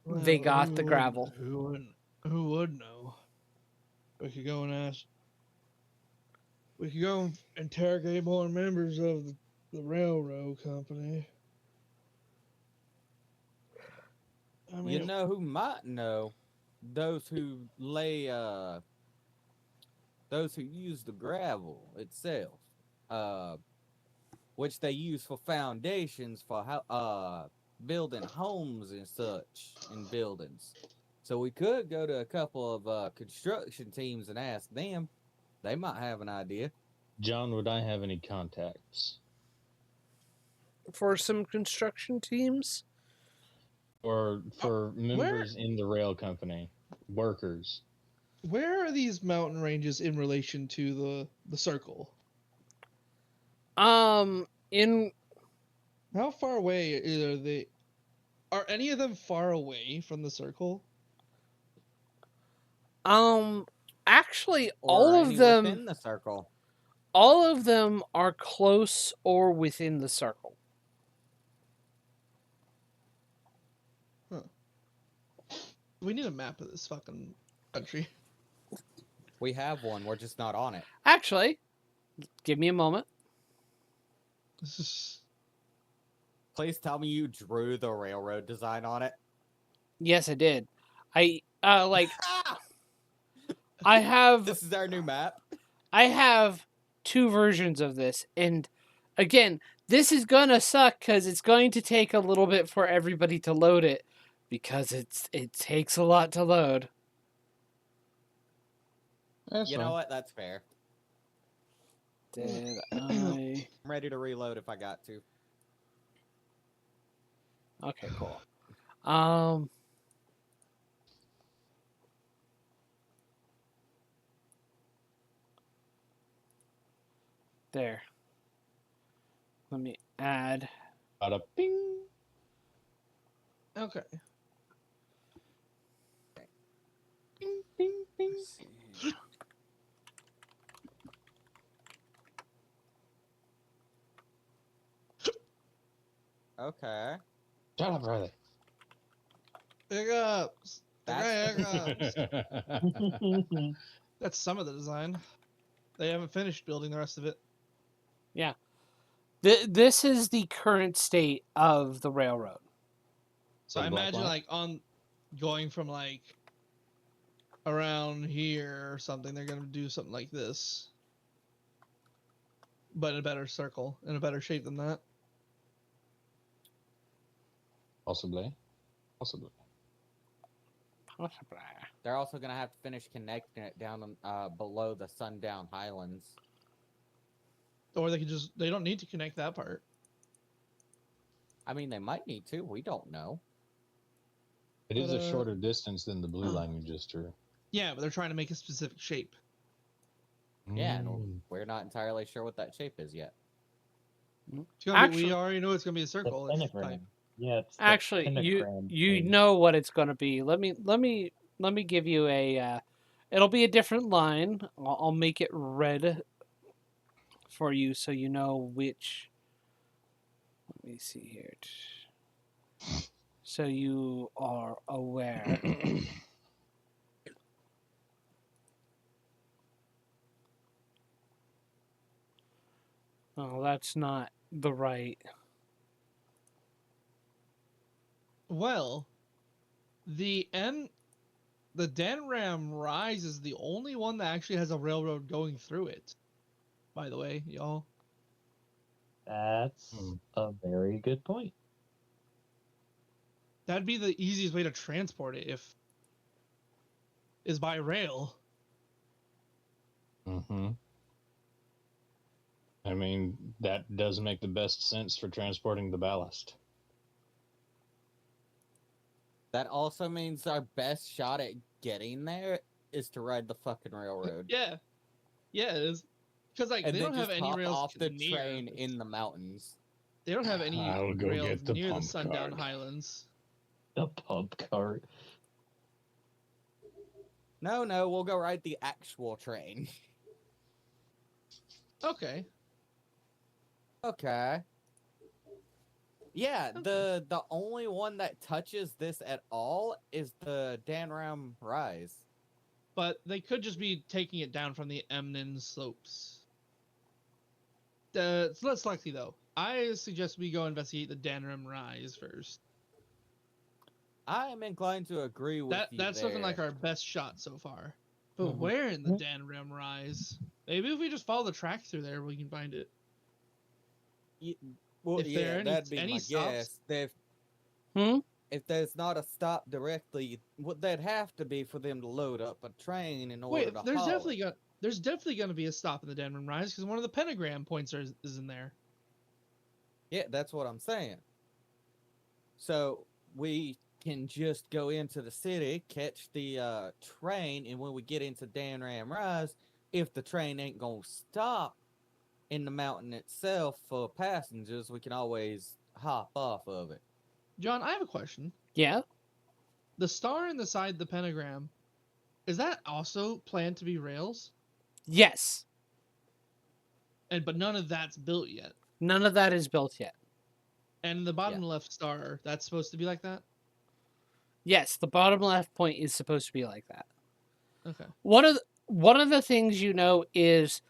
they got the gravel. Who would know? We could go and ask. We could go and interrogate more members of the railroad company. I mean, You know who might know? Those who those who use the gravel itself, which they use for foundations for building homes and such in buildings. So we could go to a couple of construction teams and ask them. They might have an idea. John, would I have any contacts? For some construction teams, Or for members in the rail company? Workers? where are these mountain ranges in relation to the circle? in How far away are they? Are any of them far away from the circle? actually, Or all of any them, within the circle. all of them are close or within the circle. We need a map of this fucking country. We have one. We're just not on it. Actually, give me a moment. This is Please tell me you drew the railroad design on it. Yes, I did. I like Ah! I have This is our new map. I have 2 versions of this, and again, this is gonna suck because it's going to take a little bit for everybody to load it, because it takes a lot to load. That's You fine. know what? That's fair. Did I? I'm ready to reload if I got to. Okay, cool. There. Let me add. Bada bing. okay. Okay. Shut up, Riley. Hiccups. That's- Hiccups. That's some of the design. They haven't finished building the rest of it. This is the current state of the railroad. So Big I black imagine line? like on going from like around here or something, they're gonna do something like this. But in a better circle, in a better shape than that. Possibly. Possibly. They're also gonna have to finish connecting it down below the Sundown Highlands. Or they could they don't need to connect that part. I mean, they might need to. We don't know. It is But, a shorter distance than the blue oh. line you just drew. Yeah, but they're trying to make a specific shape. Yeah, and Mm. we're not entirely sure what that shape is yet. It's gonna be, Actually- we already know it's gonna be a The circle. It's just pentagram. like, Yeah, it's the Actually, you pentagram you thing. know what it's going to be. Let me give you a. It'll be a different line. I'll make it red for you so you know which. Let me see here. So you are aware. Oh, that's not the right. well, the Danram Rise is the only one that actually has a railroad going through it. By the way, y'all. That's Hmm. a very good point. That'd be the easiest way to transport it is by rail. Mm-hmm. I mean, that does make the best sense for transporting the ballast. That also means our best shot at getting there is to ride the fucking railroad. Yeah. Yeah, it is. Because like And they then don't have just any hop rails off the near. train in the mountains. They don't have any I'll go rails get the near the pump Sundown card. Highlands. The pump cart. No, we'll go ride the actual train. Okay. Okay. Yeah, the only one that touches this at all is the Danram Rise. But they could just be taking it down from the Emnon slopes. It's less likely though. I suggest we go investigate the Danram Rise first. I am inclined to agree with you That's looking like there. our best shot so far. But Mhm. where in the Danram Rise? Maybe if we just follow the track through there, we can find it. Well, if there yeah, are any- that'd be any my stops- guess. Hmm? If there's not a stop directly, what there'd have to be for them to load up a train in order Wait, to there's haul definitely it. there's definitely going to be a stop in the Danram Rise because one of the pentagram points is in there. Yeah, that's what I'm saying. So we can just go into the city, catch the train, and when we get into Danram Rise, if the train ain't gonna stop in the mountain itself for passengers, we can always hop off of it. John, I have a question. Yeah. The star in the side of the pentagram, is that also planned to be rails? Yes. But none of that's built yet. None of that is built yet. And the bottom left star, that's supposed to be like that? Yes, the bottom left point is supposed to be like that. Okay. One of the things you know is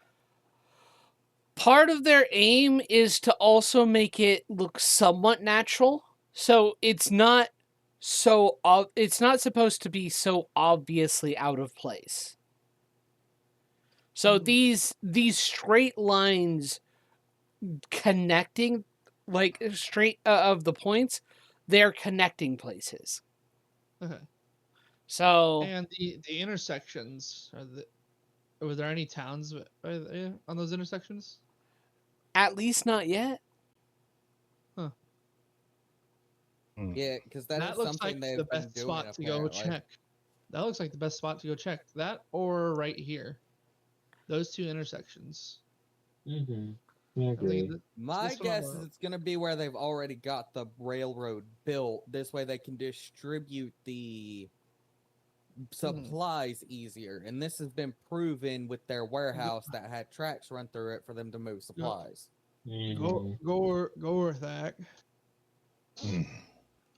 part of their aim is to also make it look somewhat natural. So it's not it's not supposed to be so obviously out of place. So these straight lines connecting like straight of the points, they're connecting places. Okay. So And the intersections, were there any towns on those intersections? at least not yet. Yeah, because That that is looks something like they've the been best doing, spot to go apparently. check. That looks like the best spot to go check. That or right here. Those two intersections. Mm-hmm. I I agree. think My this one guess on the- is it's going to be where they've already got the railroad built. This way they can distribute the supplies easier. And this has been proven with their warehouse that had tracks run through it for them to move supplies. Mhm. Go with that.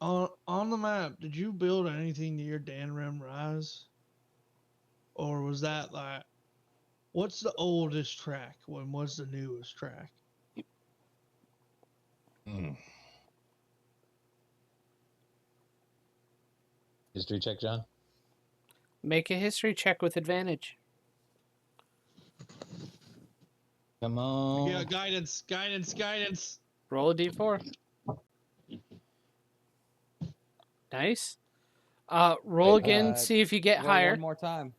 on the map, did you build anything near Danrim Rise? Or was that like, what's the oldest track? What's the newest track? Hmm. History check, John. Make a history check with advantage. Come on. Yeah, guidance. Roll a d4. Nice. Roll Wait, again. uh, See if you get Roll higher. one more time.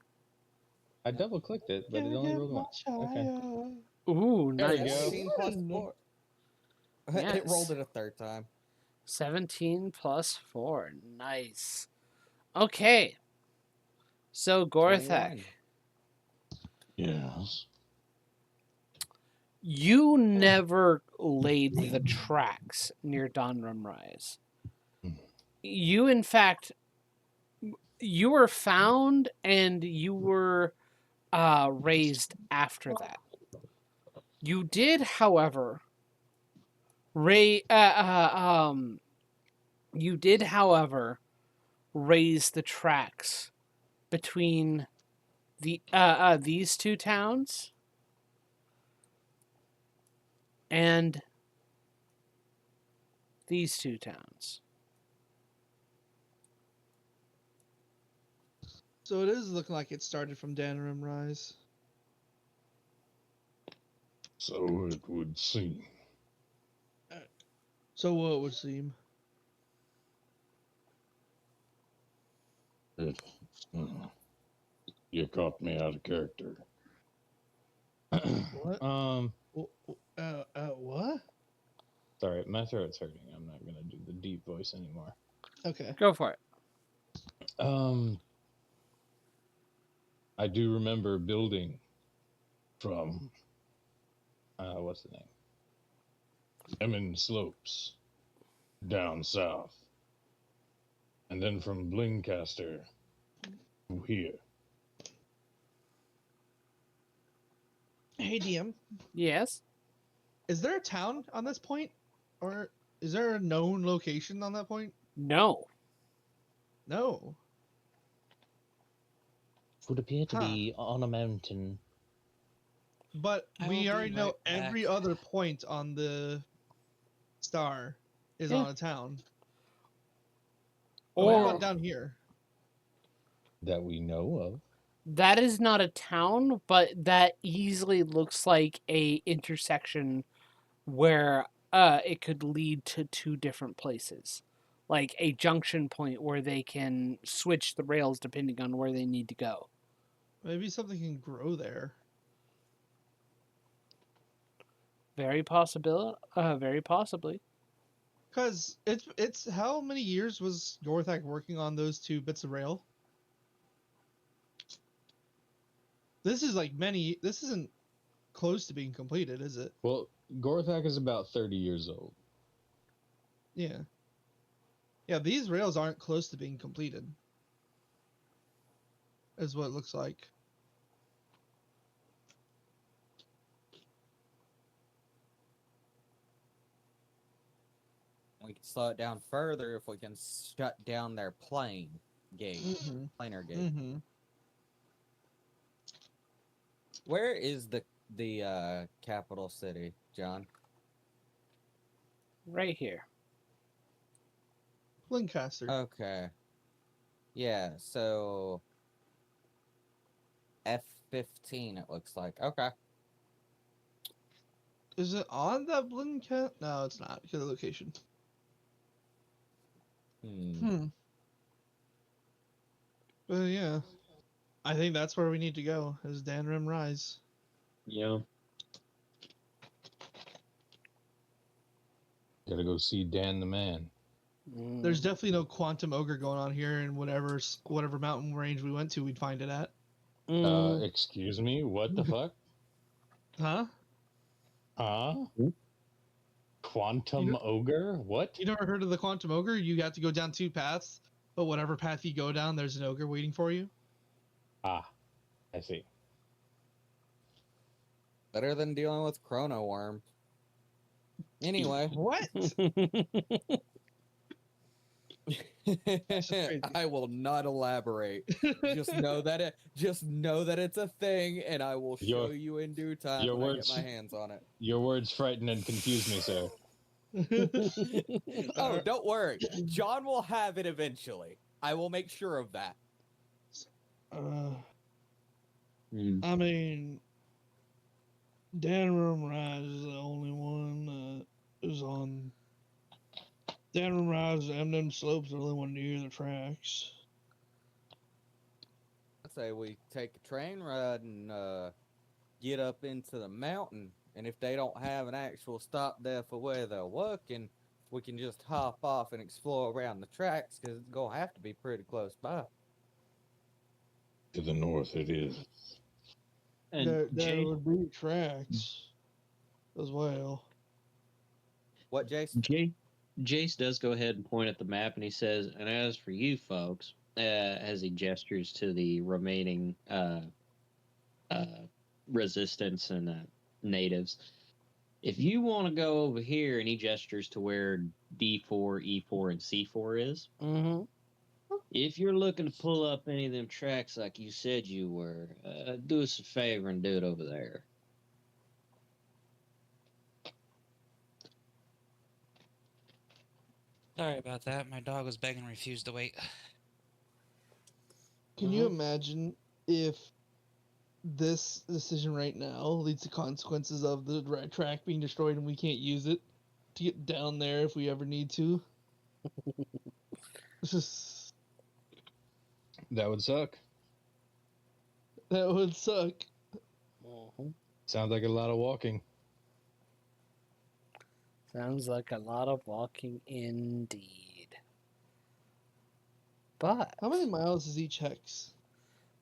I double clicked it, but it only rolled once. Okay. Ooh, There we nice. go. 17 plus 4. It rolled Yes. it a third time. 17 plus 4. Nice. Okay. So, Gorthak, 21. Yes. you never laid the tracks near Donrum Rise. You, in fact, you were found and you were raised after that. You did, however, you did, however, raise the tracks between the these two towns and these two towns. So it is looking like it started from Danrim Rise. So it would seem. So what would seem? You caught me out of character. What? What? Sorry, my throat's hurting. I'm not gonna do the deep voice anymore. Okay. Go for it. I do remember building from what's the name? Emmon Slopes down south. And then from Blincaster to here. Hey, DM. Yes. Is there a town on this point? Or is there a known location on that point? No. No. Would appear to Huh. be on a mountain. But I will we be already know right every back. other point on the star is Yeah. on a town. Or What about down here? That we know of. that is not a town, but that easily looks like a intersection where it could lead to two different places. Like a junction point where they can switch the rails depending on where they need to go. Maybe something can grow there. Very possibly. Cause it's how many years was Gorthak working on those two bits of rail? This is like many. This isn't close to being completed, is it? Well, Gorthak is about 30 years old. Yeah. Yeah, these rails aren't close to being completed. Is what it looks like. We can slow it down further if we can shut down their plane gate, Mm-hmm. planer gate. Mm-hmm. Where is the capital city, John? Right here. Lancaster. Okay. Yeah, so F-15 it looks like. Okay. Is it on that Blincat? No, it's not because of the location. But yeah, I think that's where we need to go. Is Danrim Rise? Yeah. Gotta go see Dan the Man. There's definitely no quantum ogre going on here, and whatever mountain range we went to, we'd find it at. Excuse me? What the fuck? Huh? Huh? Hmm? Quantum You know- Ogre? What? You never heard of the quantum ogre? You have to go down two paths, but whatever path you go down, there's an ogre waiting for you. Ah, I see. Better than dealing with Chrono Worm. Anyway, What? crazy. I will not elaborate. Just know that it's a thing, and I will show Your- you in due time your when I get words- my hands on it. Your words frighten and confuse me, sir. Oh, don't worry. John will have it eventually. I will make sure of that. I mean, Danrum Rise is the only one that is on. Danrum Rise and Emden Slopes are the only one near the tracks. I say we take a train ride and get up into the mountain, and if they don't have an actual stop there for where they're working, we can just hop off and explore around the tracks because it's gonna have to be pretty close by. To the north, it is. And There would be tracks as well. What, Jason? Jace does go ahead and point at the map, and he says, "And as for you folks," as he gestures to the remaining resistance and natives, if you want to go over here, and he gestures to where D4, E4, and C4 is, Mm-hmm. if you're looking to pull up any of them tracks like you said you were, do us a favor and do it over there. Sorry about that. My dog was begging and refused to wait. Can you imagine if this decision right now leads to consequences of the track being destroyed and we can't use it to get down there if we ever need to? It's just That would suck. that would suck. Sounds like a lot of walking. Sounds like a lot of walking indeed. But How many miles is each hex?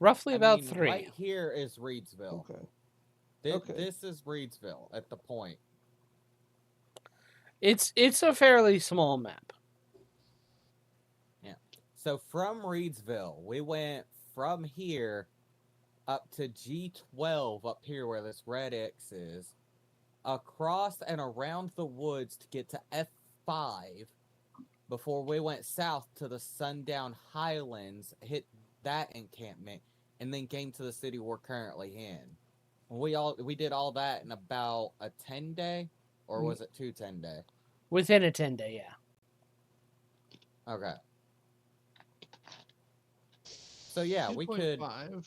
roughly I about mean, 3. Right here is Reedsville. Okay. This, okay. this is Reedsville at the point. It's a fairly small map. So from Reedsville, we went from here up to G12 up here where this red X is, across and around the woods to get to F5 before we went south to the Sundown Highlands, hit that encampment, and then came to the city we're currently in. We did all that in about a 10-day, or was it 2 10-day? Within a 10-day, yeah. Okay. So yeah, we could. 2.5.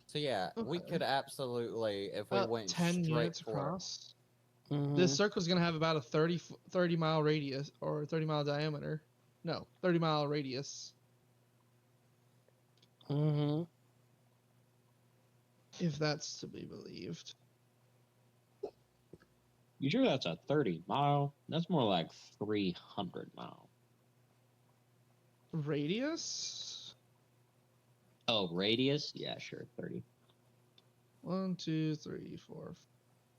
So yeah, we Okay. could absolutely, if we About went 10 straight units for it. across. Mhm. This circle's gonna have about a 30 mile radius or 30-mile diameter. No, 30-mile radius. Mhm. If that's to be believed. You sure that's a 30-mile? That's more like 300-mile. Radius? Oh, radius? Yeah, sure, 30. 1, 2, 3, 4,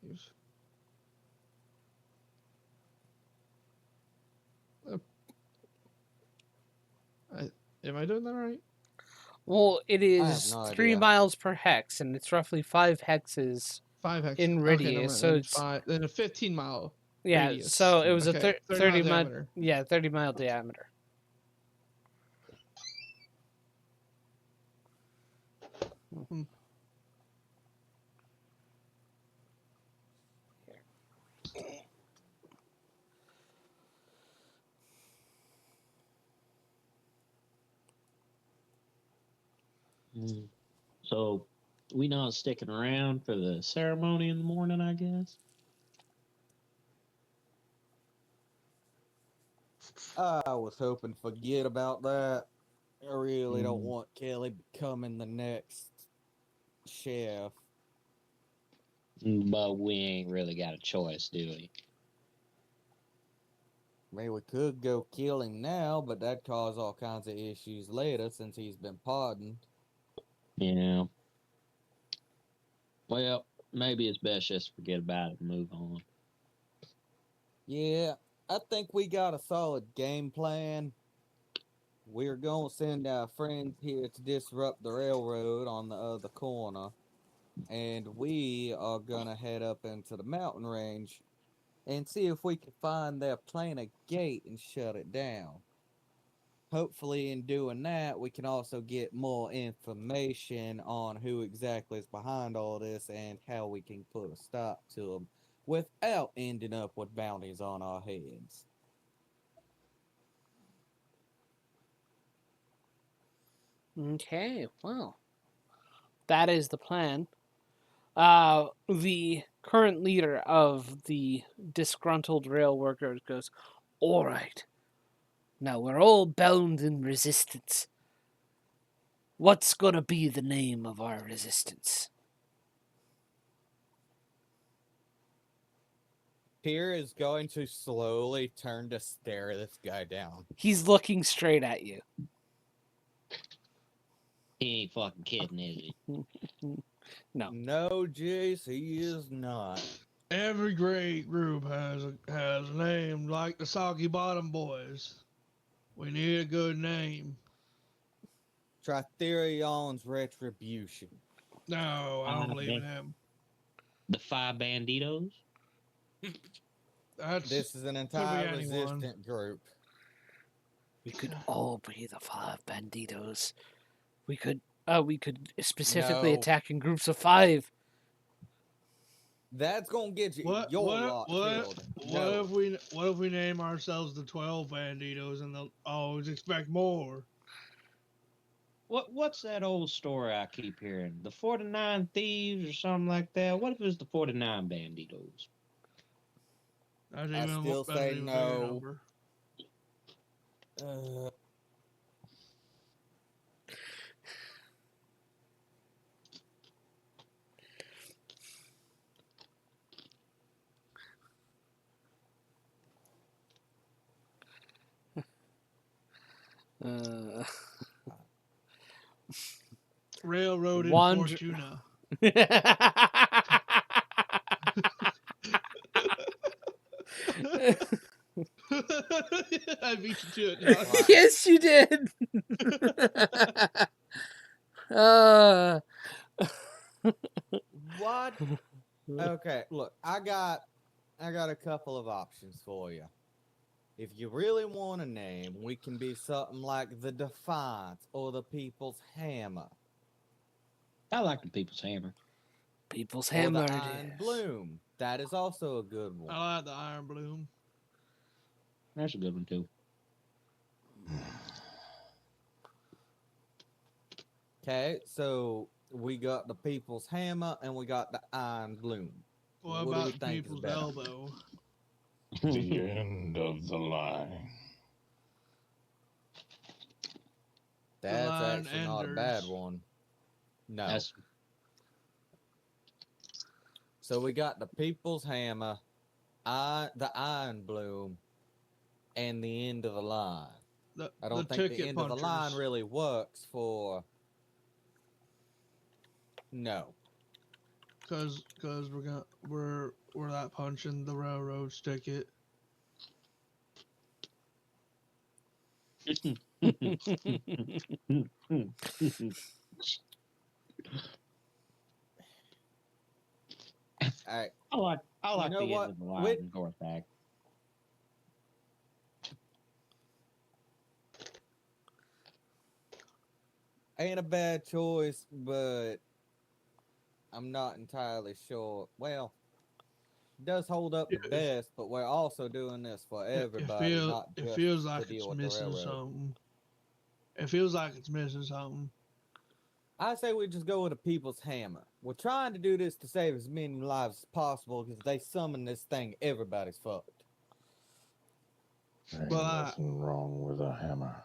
5. Am I doing that right? Well, it have is no 3 idea. miles per hex, and it's roughly 5 hexes. 5 hexes. In Okay, radius, so it's- then a 15-mile. Yeah, Radius. so it was Okay, a 30 mile diameter. Yeah, 30-mile diameter. So, we not sticking around for the ceremony in the morning, I guess? I was hoping to forget about that. I really don't Mm. want Kelly becoming the next chef. But we ain't really got a choice, do we? Maybe we could go kill him now, but that'd cause all kinds of issues later since he's been pardoned. Yeah. Well, maybe it's best just to forget about it and move on. Yeah, I think we got a solid game plan. We're going to send our friends here to disrupt the railroad on the other corner. and we are gonna head up into the mountain range and see if we can find their plant a gate and shut it down. Hopefully, in doing that, we can also get more information on who exactly is behind all this and how we can put a stop to them without ending up with bounties on our heads. Okay, well, that is the plan. The current leader of the disgruntled rail workers goes, "All right, now we're all bound in resistance. What's gonna be the name of our resistance?" Pierre is going to slowly turn to stare this guy down. He's looking straight at you. He ain't fucking kidding, is he? No. No, Jace, he is not. Every great group has a name like the Soggy Bottom Boys. We need a good name. Tritherion's Retribution. No, I don't believe in him. The Five Banditos? That's This is an be entire anyone. resistant group. We could all be the 5 banditos. We could specifically No. attack in groups of 5. That's gonna get you What your what lot what, killed. what No. if we name ourselves the 12 Banditos and they'll always expect more? What's that old story I keep hearing? The 49 Thieves or something like that? What if it's the 49 Banditos? That's I even still that's say even a bigger no. number. Railroaded Wander- Fortuna. I beat you to it. Josh. Yes, you did. What? Okay, look, I got a couple of options for you. If you really want a name, we can be something like the Defiance or the People's Hammer. I like the People's Hammer. People's Or Hammer. the it Iron is. Bloom. That is also a good one. I like the Iron Bloom. That's a good one, too. Okay, so we got the People's Hammer and we got the Iron Bloom. What What do about we the think is People's better? Elbow? The end of the line. That's Lion actually not a bad Enders. one. No. That's So we got the People's Hammer, the Iron Bloom, and the end of the line. I don't think the ticket end of the line punchers. really works for. No. Cause we're not punching the railroad's ticket. All right. I like know the what? end of the line Wait. in Northback. Ain't a bad choice, but I'm not entirely sure. Well, it does hold up the It- best, but we're also doing this for everybody, not It just feels to like deal it's with the missing railroad. something. It feels like it's missing something. I say we just go with a People's Hammer. We're trying to do this to save as many lives as possible because they summon this thing, everybody's fucked. There ain't Well, nothing wrong with a hammer.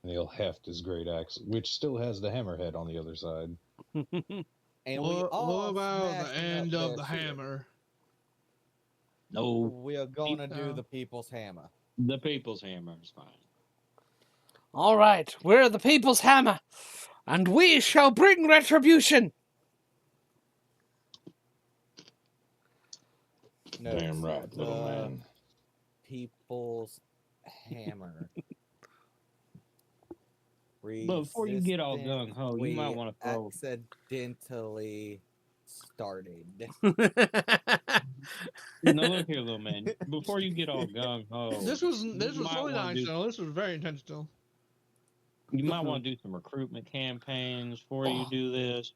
Neil heft his great axe, which still has the hammerhead on the other side. And what about the smashing up end of their the shit. hammer? No, We are gonna do No. the People's Hammer. the People's Hammer is fine. All right, we're the People's Hammer, and we shall bring retribution. No, Damn right, little the man. People's Hammer. But before you get all Resistance, gung-ho, you might we wanna throw- accidentally started. Now look here, little man. Before you get all gung ho, This was you might totally not wanna do- accidental. This was very intentional. You might want to do some recruitment campaigns before you do this.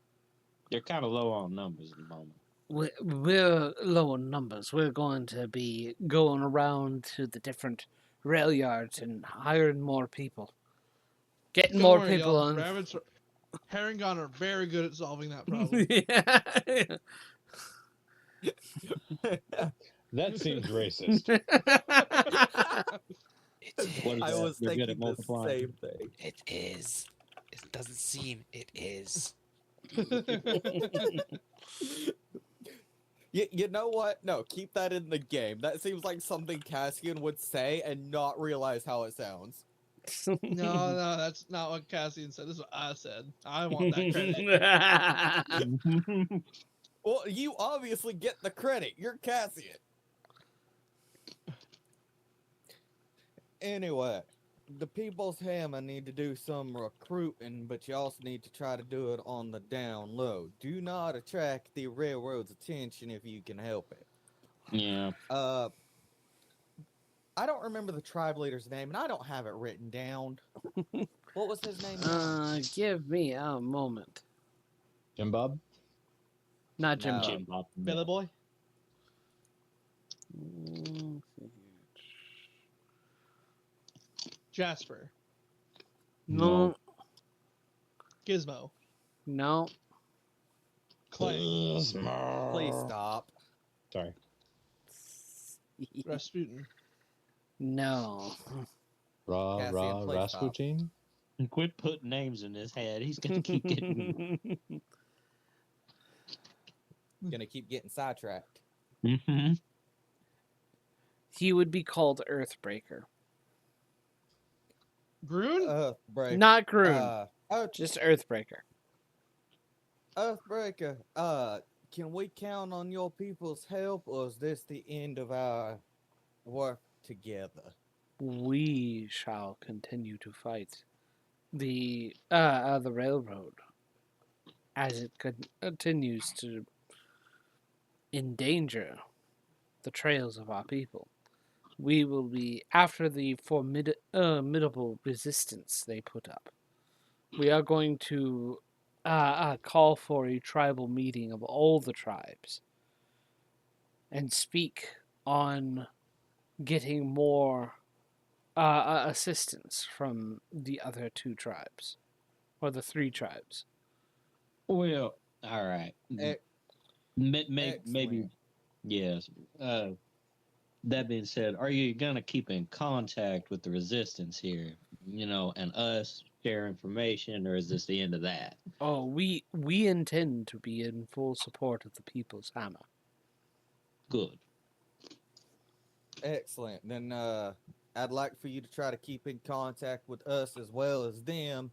They're kind of low on numbers at the moment. We're low on numbers. We're going to be going around to the different rail yards and hiring more people. Getting Don't more worry, people y'all. on. Rabbits, Herringon are very good at solving that problem. Yeah. That seems racist. It is. What is I that? was They're good thinking at the multiplying. same thing. It is. It doesn't seem. It is. You know what? No, keep that in the game. That seems like something Cassian would say and not realize how it sounds. No, that's not what Cassian said. This is what I said. I want that credit. Well, you obviously get the credit. You're Cassian. Anyway, the People's Hammer need to do some recruiting, but you also need to try to do it on the down low. Do not attract the railroad's attention if you can help it. Yeah. I don't remember the tribe leader's name, and I don't have it written down. What was his name? Give me a moment. Jim Bob? Not Jim No. Bob. Jim Bob. Billy Boy? Jasper. No, Gizmo. no. Clay. Please stop. Sorry. Rasputin. No. Cassian, please stop. Rasputin? Quit putting names in his head. He's gonna keep getting. Gonna keep getting sidetracked. Mm-hmm. He would be called Earthbreaker. Groon? Earthbreaker. Not Groon. Just Earthbreaker. Earthbreaker. Can we count on your people's help, or is this the end of our work together? We shall continue to fight the railroad as it continues to endanger the trails of our people. We will be after the formidable resistance they put up. We are going to call for a tribal meeting of all the tribes and speak on getting more assistance from the other two tribes, or the three tribes. Well, all right. Maybe, Excellent. yes. That being said, are you gonna keep in contact with the resistance here? You know, and us share information, or is this the end of that? Oh, we intend to be in full support of the People's Hammer. Good. Excellent. Then I'd like for you to try to keep in contact with us as well as them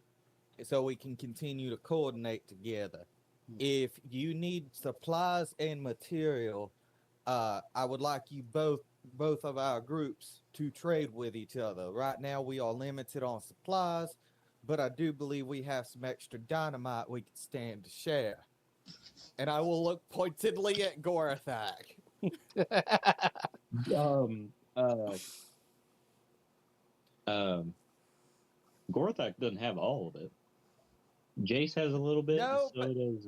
so we can continue to coordinate together. If you need supplies and material, I would like you both of our groups to trade with each other. Right now we are limited on supplies, but I do believe we have some extra dynamite we can stand to share. And I will look pointedly at Gorathak. Gorthak doesn't have all of it. Jace has a little bit, No, and so does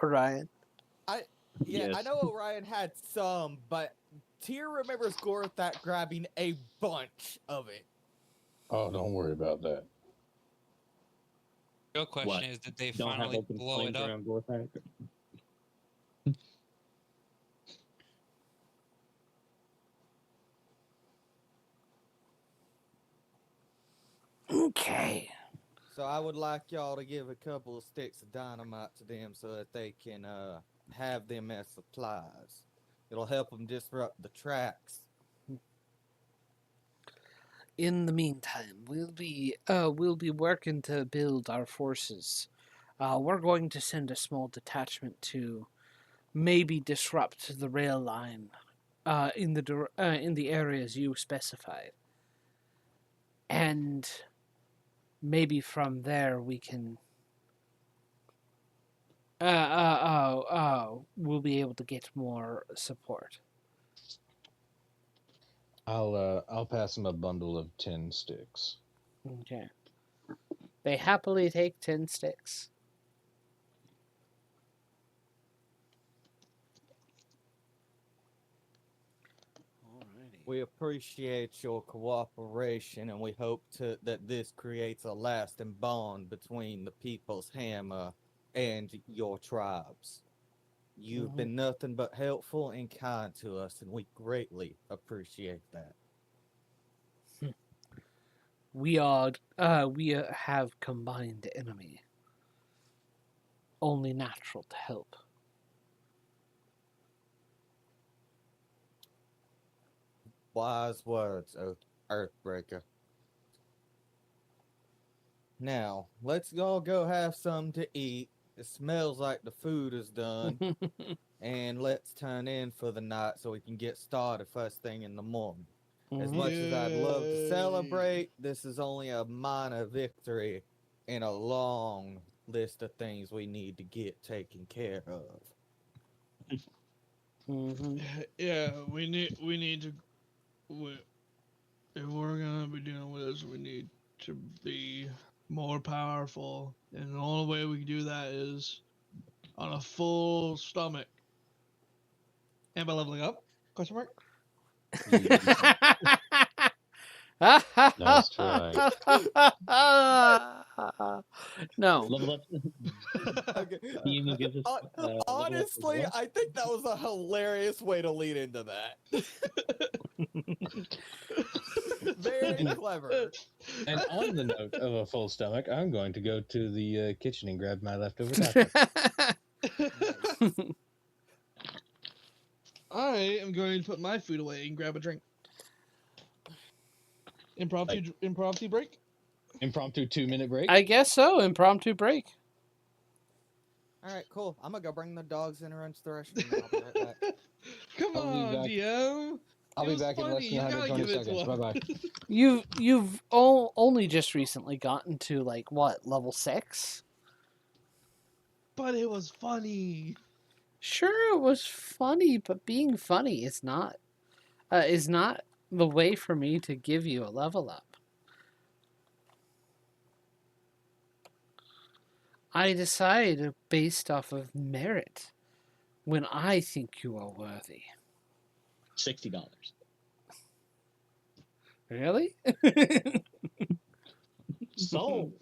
Orion. Yeah, I Yes. know Orion had some, but Tyr remembers Gorathak grabbing a bunch of it. Oh, don't worry about that. Real question What? is, did they don't have finally open blow flames it up? around Gorthak. Okay. So I would like y'all to give a couple of sticks of dynamite to them so that they can have them as supplies. It'll help them disrupt the tracks. In the meantime, we'll be working to build our forces. We're going to send a small detachment to maybe disrupt the rail line in the areas you specified, and maybe from there we can will be able to get more support. I'll pass him a bundle of 10 sticks. Okay. They happily take 10 sticks. Alrighty. We appreciate your cooperation, and we hope that this creates a lasting bond between the People's Hammer and your tribes. You've been nothing but helpful and kind to us, and we greatly appreciate that. We have combined enemy. Only natural to help. Wise words, Earthbreaker. Now, let's all go have something to eat. It smells like the food is done. And let's turn in for the night so we can get started first thing in the morning. As much as I'd love to celebrate, this is only a minor victory in a long list of things we need to get taken care of. Yeah, we need to. If we're gonna be dealing with this, we need to be more powerful, and the only way we can do that is on a full stomach. And by leveling up? Question mark. Nice try. No. Level up. Okay. Demon gives us, level up Honestly, as well. I think that was a hilarious way to lead into that. Very clever. And on the note of a full stomach, I'm going to go to the kitchen and grab my leftover tacos. I am going to put my food away and grab a drink. Impromptu break. Impromptu 2-minute break. I guess so. Impromptu break. All right, cool. I'm gonna go bring the dogs in and run to the restroom. I'll be right back. Come I'll be on, back. DM. I'll It be was back in less funny. than You gotta 120 give it to seconds. him. Bye bye. You've only just recently gotten to like what, level 6? But it was funny. Sure, it was funny, but being funny is not the way for me to give you a level up. I decide based off of merit when I think you are worthy. $60. Really? Sold.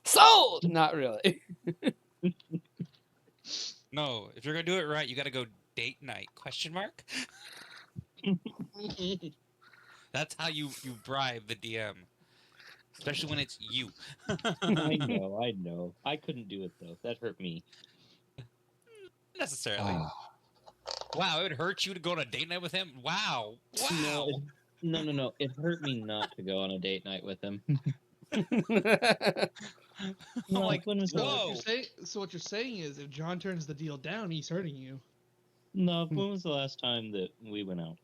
Sold! Not really. No, if you're gonna do it right, you gotta go date night? Question mark. That's how you bribe the DM, especially when it's you. I know. I couldn't do it though. That hurt me. Necessarily. Wow, it would hurt you to go on a date night with him. Wow. Wow. No. It hurt me not to go on a date night with him. I'm like, when was the whoa. So what you're saying is, if John turns the deal down, he's hurting you. No, when was the last time that we went out?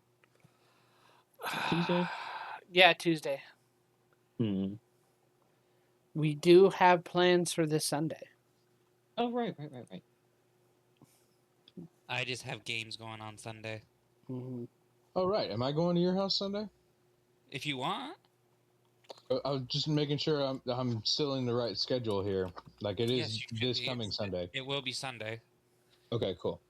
Tuesday? Yeah, Tuesday. Hmm. We do have plans for this Sunday. Oh, right. I just have games going on Sunday. Mm-hmm. Oh, right. Am I going to your house Sunday? If you want. I was just making sure I'm still in the right schedule here. Like it is Yes, you should this be. coming Sunday. It will be Sunday. Okay, cool.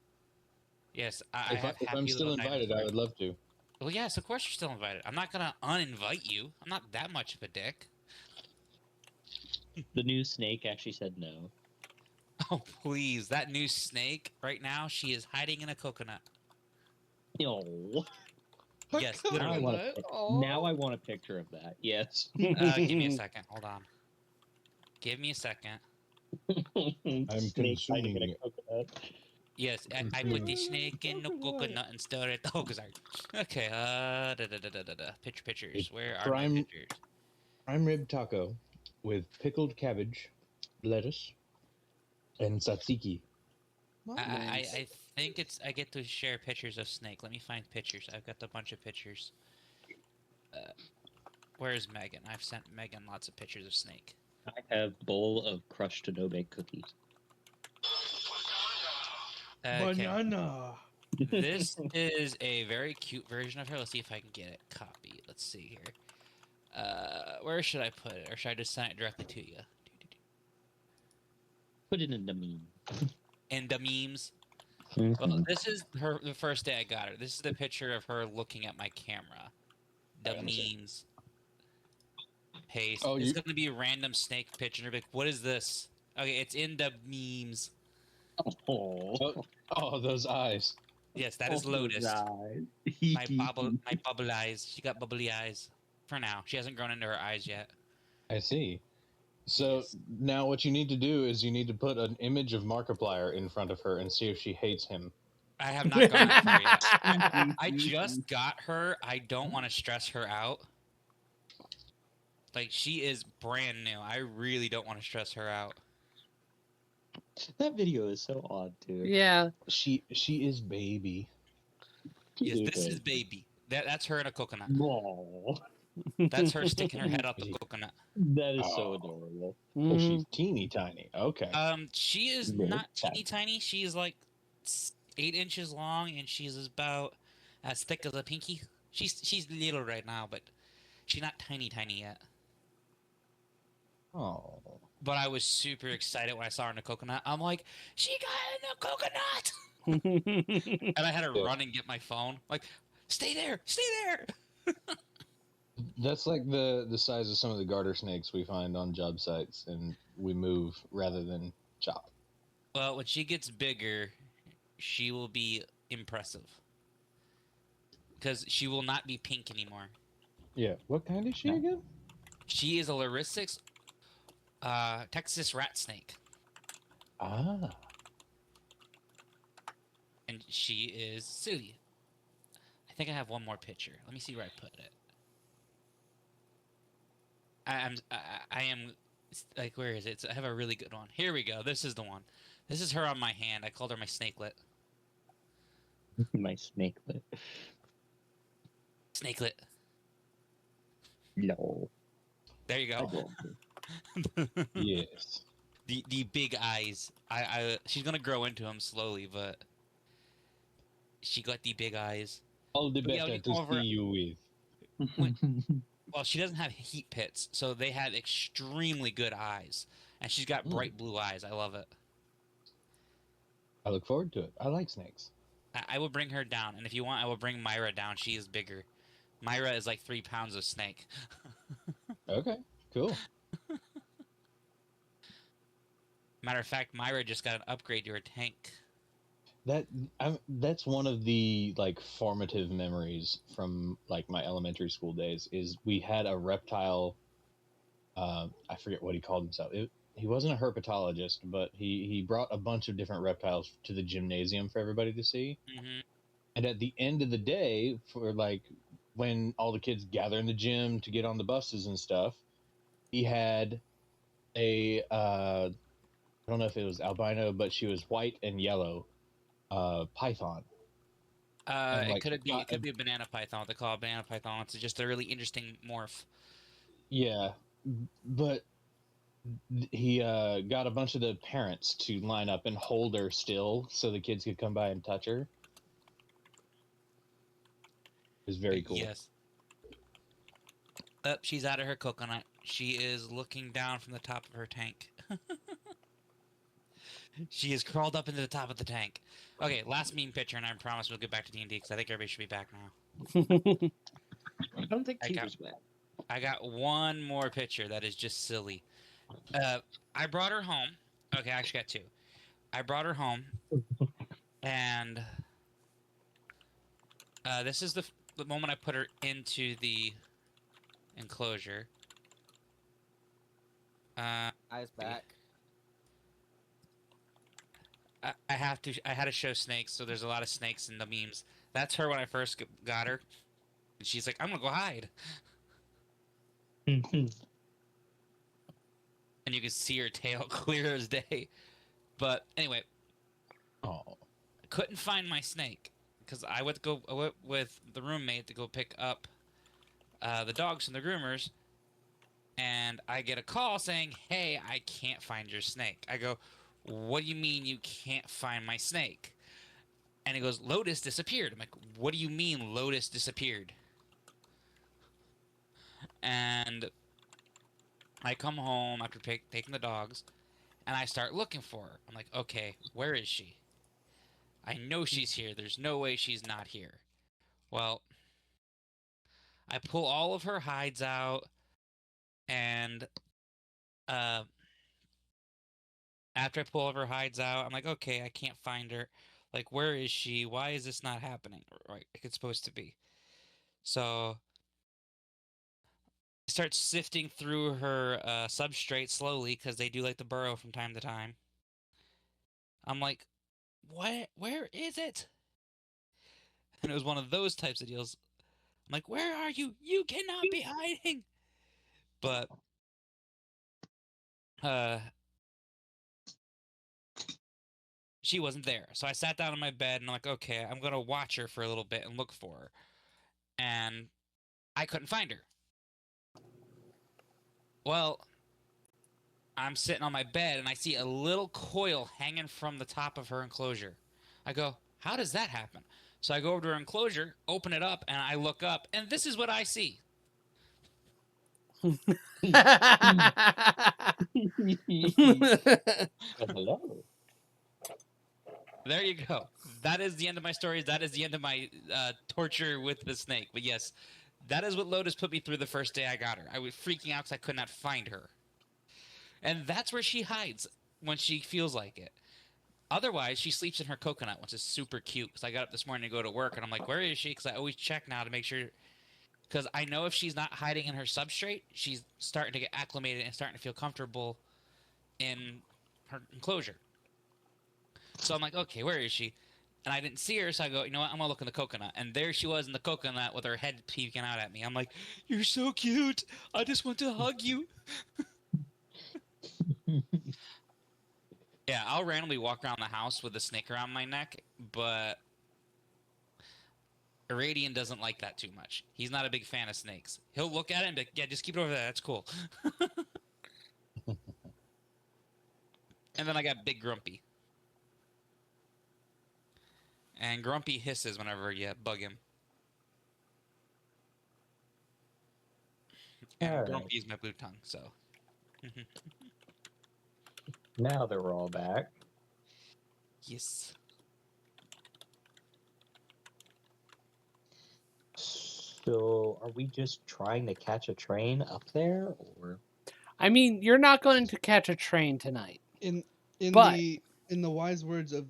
Yes, I have If I'm happy still little invited, items I would love to. Well, yes, of course you're still invited. I'm not gonna uninvite you. I'm not that much of a dick. The new snake actually said no. Oh, please. That new snake, right now, she is hiding in a coconut. No. Yes, Come literally. on, Now I want a picture of that. Yes. Give me a second. Hold on. Give me a second. I'm Snake hiding in a consuming it. coconut. Yes, I put the snake in the coconut and stir it. Oh, sorry. Okay, pictures. Where are my Prime- pictures? Prime rib taco with pickled cabbage, lettuce, and tzatziki. I think I get to share pictures of snake. Let me find pictures. I've got a bunch of pictures. Where's Megan? I've sent Megan lots of pictures of snake. I have bowl of crushed no-bake cookies. Okay. Banana. This is a very cute version of her. Let's see if I can get it copied. Let's see here. Where should I put it? Or should I just send it directly to you? Put it in the meme. In the memes. Mhm. Well, this is the first day I got her. This is the picture of her looking at my camera. The Hang on a sec. memes. Paste. Oh, It's you- gonna be a random snake picture. And be like, what is this? Okay, it's in the memes. Oh, Oh, those eyes. Yes, that is Lotus. My bubble eyes. She got bubbly eyes. For now, she hasn't grown into her eyes yet. I see. So Yes. now what you need to do is you need to put an image of Markiplier in front of her and see if she hates him. I have not gone that far yet. I just got her. I don't want to stress her out. Like, she is brand new. I really don't want to stress her out. That video is so odd, too. Yeah. She is baby. Yes, this is baby. That's her in a coconut. No. That's her sticking her head out the coconut. That is so Oh. adorable. Oh, Mhm. she's teeny tiny. Okay. She is Little not teeny tiny. She is like 8 inches long, and she's about as thick as a pinky. She's little right now, but she's not tiny yet. Oh. But I was super excited when I saw her in the coconut. I'm like, she got in the coconut! And I had to Yeah. run and get my phone. Like, stay there! Stay there! That's like the size of some of the garter snakes we find on job sites, and we move rather than chop. Well, when she gets bigger, she will be impressive. Because she will not be pink anymore. Yeah. What kind is she again? She is a Larissix Texas rat snake. Ah. And she is silly. I think I have one more picture. Let me see where I put it. I am like, where is it? I have a really good one. Here we go. This is the one. This is her on my hand. I called her my snakelet. My snakelet. Snakelet. No. There you I go. don't. Yes. The big eyes. She's gonna grow into them slowly, but she got the big eyes. All the Yeah, better you to come over- see you with. Well, she doesn't have heat pits, so they have extremely good eyes, and she's got bright blue eyes. I love it. I look forward to it. I like snakes. I will bring her down, and if you want, I will bring Myra down. She is bigger. Myra is like 3 pounds of snake. Okay. Cool. Matter of fact, Myra just got an upgrade to her tank. That's one of the like formative memories from like my elementary school days. Is we had a reptile. I forget what he called himself. He wasn't a herpetologist, but he brought a bunch of different reptiles to the gymnasium for everybody to see. Hmm. And at the end of the day, for like when all the kids gather in the gym to get on the buses and stuff, he had a I don't know if it was albino, but she was white and yellow python. And, It like, could be a banana python. What they call a banana python. It's just a really interesting morph. Yeah, but he got a bunch of the parents to line up and hold her still so the kids could come by and touch her. It was very cool. Yes. She's out of her coconut. She is looking down from the top of her tank. She has crawled up into the top of the tank. Okay, last meme picture, and I promise we'll get back to D&D because I think everybody should be back now. I don't think I Peter's back. I got one more picture that is just silly. I brought her home. Okay, I actually got two. I brought her home, and this is the moment I put her into the enclosure. Eyes back. I had to show snakes, so there's a lot of snakes in the memes. That's her when I first got her. And she's like, I'm gonna go hide. And you can see her tail clear as day. But anyway, Oh, I couldn't find my snake because I went with the roommate to go pick up the dogs from the groomers, and I get a call saying, "Hey, I can't find your snake." I go, "What do you mean you can't find my snake?" And he goes, Lotus disappeared. I'm like, what do you mean Lotus disappeared? And I come home after taking the dogs, and I start looking for her. I'm like, okay, where is she? I know she's here. There's no way she's not here. Well, I pull all of her hides out, and after I pull all of her hides out, I'm like, okay, I can't find her. Like, where is she? Why is this not happening? Right, like it's supposed to be. So I start sifting through her substrate slowly because they do like to burrow from time to time. I'm like, what? Where is it? And it was one of those types of deals. I'm like, where are you? You cannot be hiding. But she wasn't there. So I sat down on my bed and I'm like, okay, I'm gonna watch her for a little bit and look for her. And I couldn't find her. Well, I'm sitting on my bed and I see a little coil hanging from the top of her enclosure. I go, how does that happen? So I go over to her enclosure, open it up, and I look up, and this is what I see. Hello. There you go. That is the end of my stories. That is the end of my torture with the snake. But yes, that is what Lotus put me through the first day I got her. I was freaking out because I could not find her. And that's where she hides when she feels like it. Otherwise, she sleeps in her coconut, which is super cute. Because I got up this morning to go to work, and I'm like, where is she? Because I always check now to make sure. Because I know if she's not hiding in her substrate, she's starting to get acclimated and starting to feel comfortable in her enclosure. So I'm like, okay, where is she? And I didn't see her, so I go, you know what? I'm going to look in the coconut. And there she was in the coconut with her head peeking out at me. I'm like, you're so cute. I just want to hug you. Yeah, I'll randomly walk around the house with a snake around my neck, but Iradian doesn't like that too much. He's not a big fan of snakes. He'll look at it and be like, yeah, just keep it over there. That's cool. And then I got Big Grumpy. And Grumpy hisses whenever you bug him. And Alright. Grumpy's my blue tongue, so. Now that we're all back. Yes. So, are we just trying to catch a train up there, or? I mean, you're not going to catch a train tonight. In But- the wise words of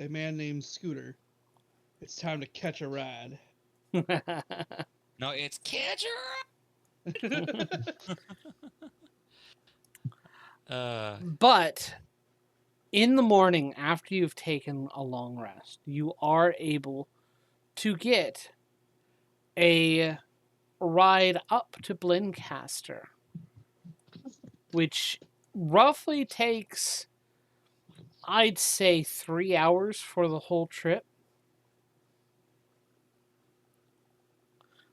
a man named Scooter, it's time to catch a ride. No, it's catcher. But in the morning, after you've taken a long rest, you are able to get a ride up to Blincaster, which roughly takes, I'd say, 3 hours for the whole trip,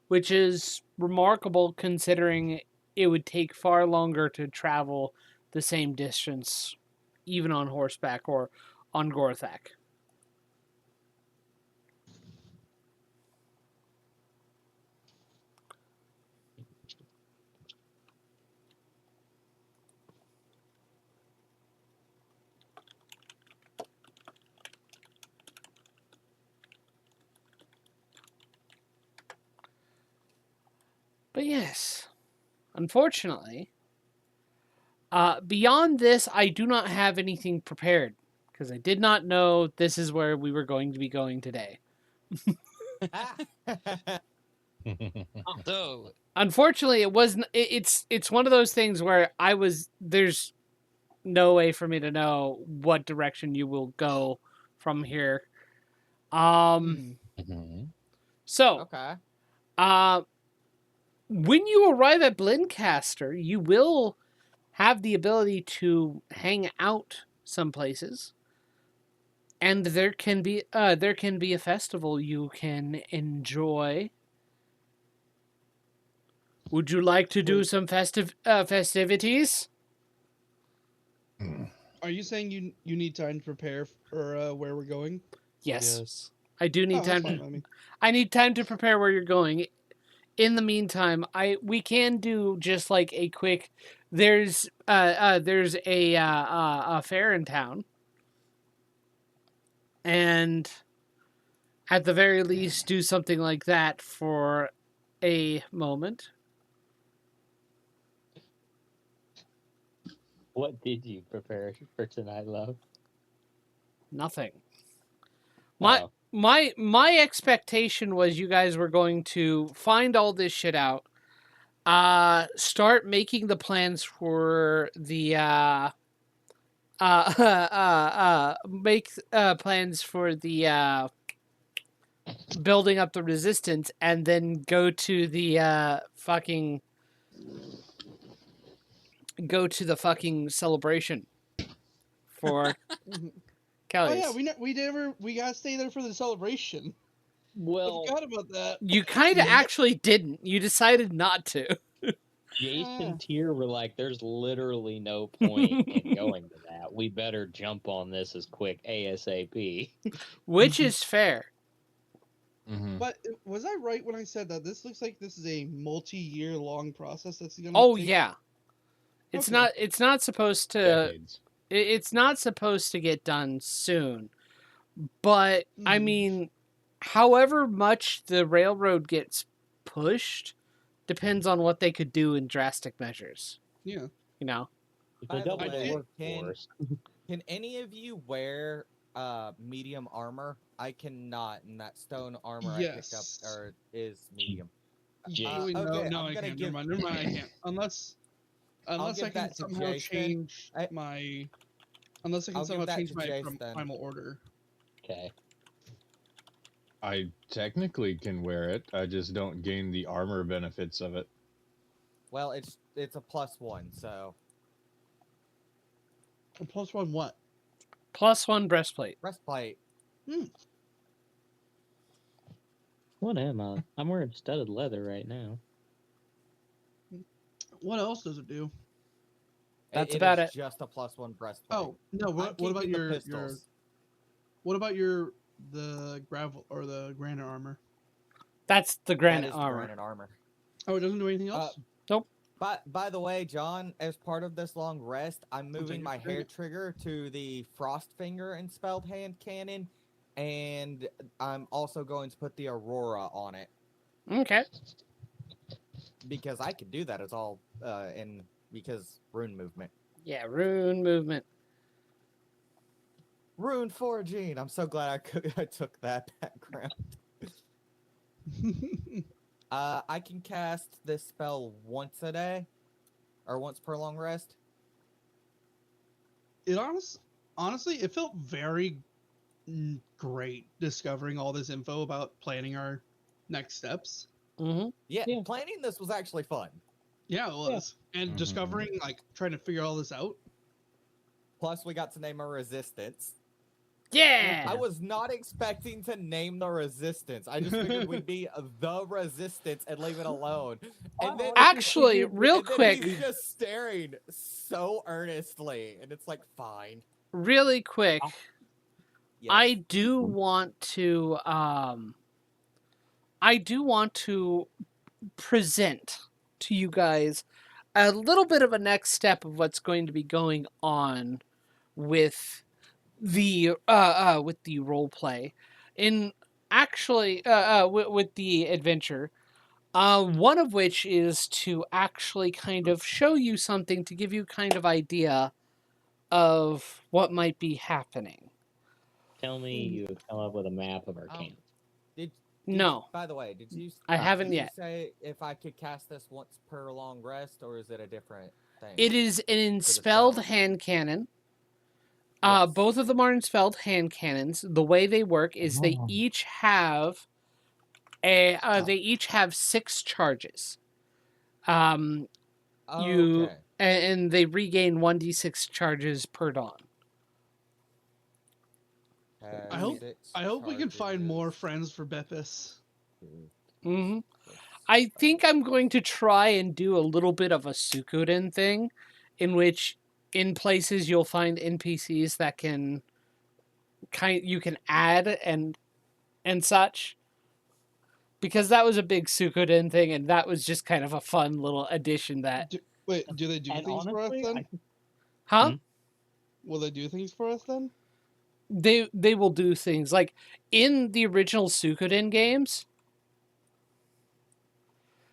which is remarkable considering it would take far longer to travel the same distance, even on horseback or on Gorthak. But yes, unfortunately, beyond this, I do not have anything prepared because I did not know this is where we were going to be going today. So, Unfortunately, it wasn't. It's one of those things where there's no way for me to know what direction you will go from here. So, Okay. when you arrive at Blincaster, you will have the ability to hang out some places, and there can be a festival you can enjoy. Would you like to do some festivities? Are you saying you need time to prepare for where we're going? Yes. yes. I do need Oh, time that's fine to. by me. I need time to prepare where you're going. In the meantime, we can do just like a quick. There's a fair in town, and at the very least, do something like that for a moment. What did you prepare for tonight, love? Nothing. My Oh, my expectation was you guys were going to find all this shit out. Start making the plans for the make plans for the building up the resistance, and then go to the fucking celebration for Oh Kelly's. yeah, we gotta stay there for the celebration. I well, forgot about that. You kind of actually didn't. You decided not to. Jason Tier were like, "There's literally no point in going to that. We better jump on this as quick ASAP." Which is fair. Mm-hmm. But was I right when I said that this looks like this is a multi-year long process that's gonna Oh take? yeah. It's Okay. not supposed to Decades. it's not supposed to get done soon. But I Mhm. mean, however much the railroad gets pushed depends on what they could do in drastic measures, Yeah. you know. If By they the double way, the workforce, can any of you wear medium armor? I cannot, and that stone armor I picked up Yes. is medium. Actually, no, okay, no, I'm I gonna can't. give- Never mind, I can't. Unless give I can that to somehow Jason. change I- my. Unless I can I'll give somehow that change to my Jason. primal order. okay. I technically can wear it. I just don't gain the armor benefits of it. Well, it's a +1, so A +1 what? +1 breastplate. breastplate. What am I? I'm wearing studded leather right now. What else does it do? That's about is it. Just a +1 breastplate. Oh no! I'm What about keeping the your pistols. What about the gravel or the granite armor? That's the That granite is the armor. granite armor. Oh, it doesn't do anything else. Nope. By the way, John, as part of this long rest, I'm moving take it my for hair granted. trigger to the frost finger and spelled hand cannon, and I'm also going to put the aurora on it Okay. because I could do that as all because rune movement. Yeah, rune movement. Rune foraging. I'm so glad I took that background. I can cast this spell once a day, or once per long rest. It honestly, it felt very great discovering all this info about planning our next steps. Mm-hmm. Yeah, Yeah. planning this was actually fun. Yeah, it was. And Mhm. discovering, like, trying to figure all this out. Plus, we got to name a resistance. Yeah. I was not expecting to name the resistance. I just figured we'd be the resistance and leave it alone. And then Actually, real and then quick, he's just staring so earnestly, and it's like, fine. really quick. Yes. I do want to present to you guys a little bit of a next step of what's going to be going on with the role play in actually with the adventure, one of which is to actually kind of show you something to give you kind of idea of what might be happening. Tell me you have come up with a map of our camp. Did No, By the way, did you? I haven't did yet. You say if I could cast this once per long rest, or is it a different thing? It is an enspelled spell. hand cannon. Yes. Both of them are enspelled hand cannons. The way they work is they each have they each have 6 charges. You Okay. and they regain 1d6 charges per dawn. I hope we can find more friends for Beppis. Hmm. I think I'm going to try and do a little bit of a Suikoden thing, in which in places you'll find NPCs that you can add and and such, because that was a big Suikoden thing, and that was just kind of a fun little addition that. Wait, do they do And things for us honestly, then? Huh? Will they do things for us then? They will do things like in the original Suikoden games.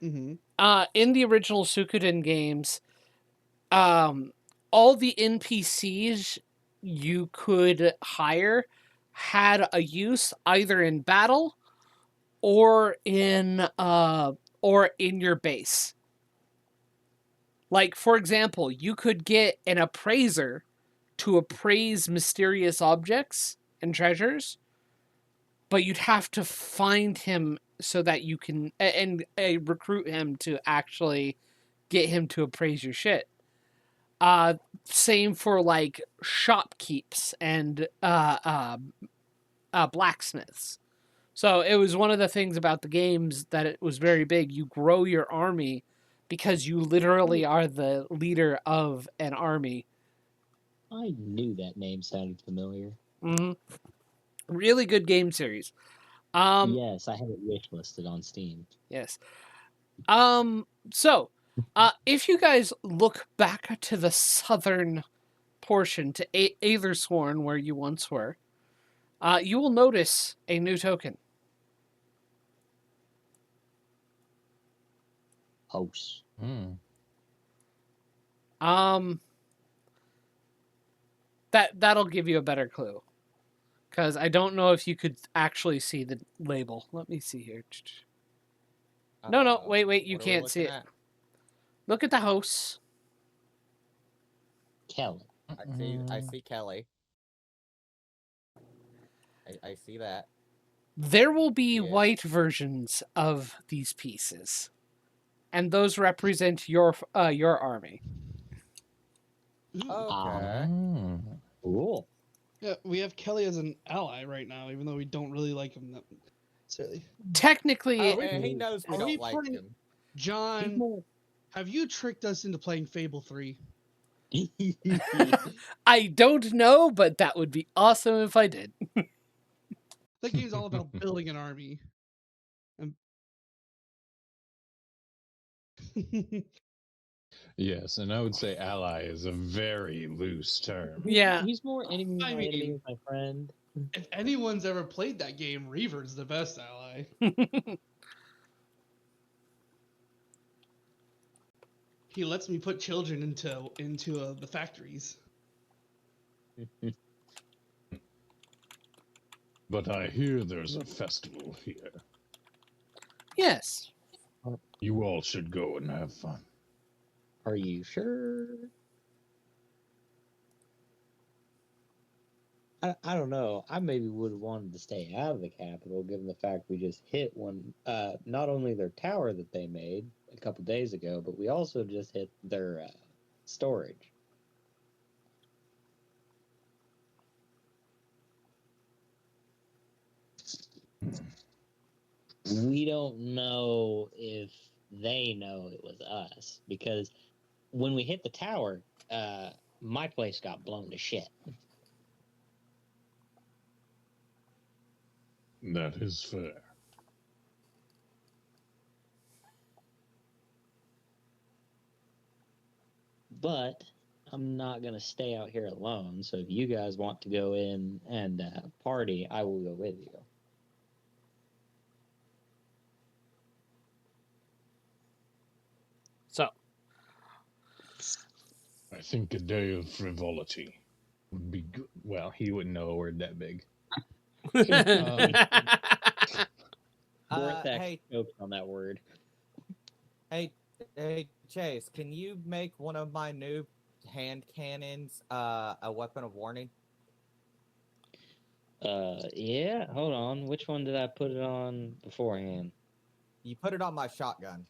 Mm-hmm. In the original Suikoden games, all the NPCs you could hire had a use either in battle or in your base. Like, for example, you could get an appraiser to appraise mysterious objects and treasures, but you'd have to find him so that you can and recruit him to actually get him to appraise your shit. Same for like shopkeeps and blacksmiths. So it was one of the things about the games that it was very big. You grow your army because you literally are the leader of an army. I knew that name sounded familiar. Mm-hmm. Really good game series. Yes, I have it wish listed on Steam. Yes. So, if you guys look back to the southern portion, to Aethersworn, where you once were, you will notice a new token. House. That'll give you a better clue. Because I don't know if you could actually see the label. Let me see here. No, wait, you can't see it. Look at the house. Kelly. I see Kelly. I see that. There will be Yeah. white versions of these pieces, and those represent your army. Okay. Cool. Yeah, we have Kelly as an ally right now, even though we don't really like him that necessarily. Technically, Oh, and he knows we Are don't we like playing- him. John, have you tricked us into playing Fable 3? I don't know, but that would be awesome if I did. That game's all about building an army. And... Yes, and I would say ally is a very loose term. Yeah. He's more enemy I my enemy mean- is my friend. if anyone's ever played that game, Reaver's the best ally. He lets me put children into the factories. But I hear there's a festival here. Yes. You all should go and have fun. Are you sure? I don't know. I maybe would have wanted to stay out of the capital, given the fact we just hit one. Not only their tower that they made a couple days ago, but we also just hit their storage. We don't know if they know it was us, because when we hit the tower, my place got blown to shit. That is fair. But I'm not going to stay out here alone, so if you guys want to go in and party, I will go with you. So, I think a day of frivolity would be good. Well, he wouldn't know a word that big. Worth that Hey, jokes on that word. hey, Chase, can you make one of my new hand cannons a weapon of warning? Yeah, hold on. Which one did I put it on beforehand? You put it on my shotgun,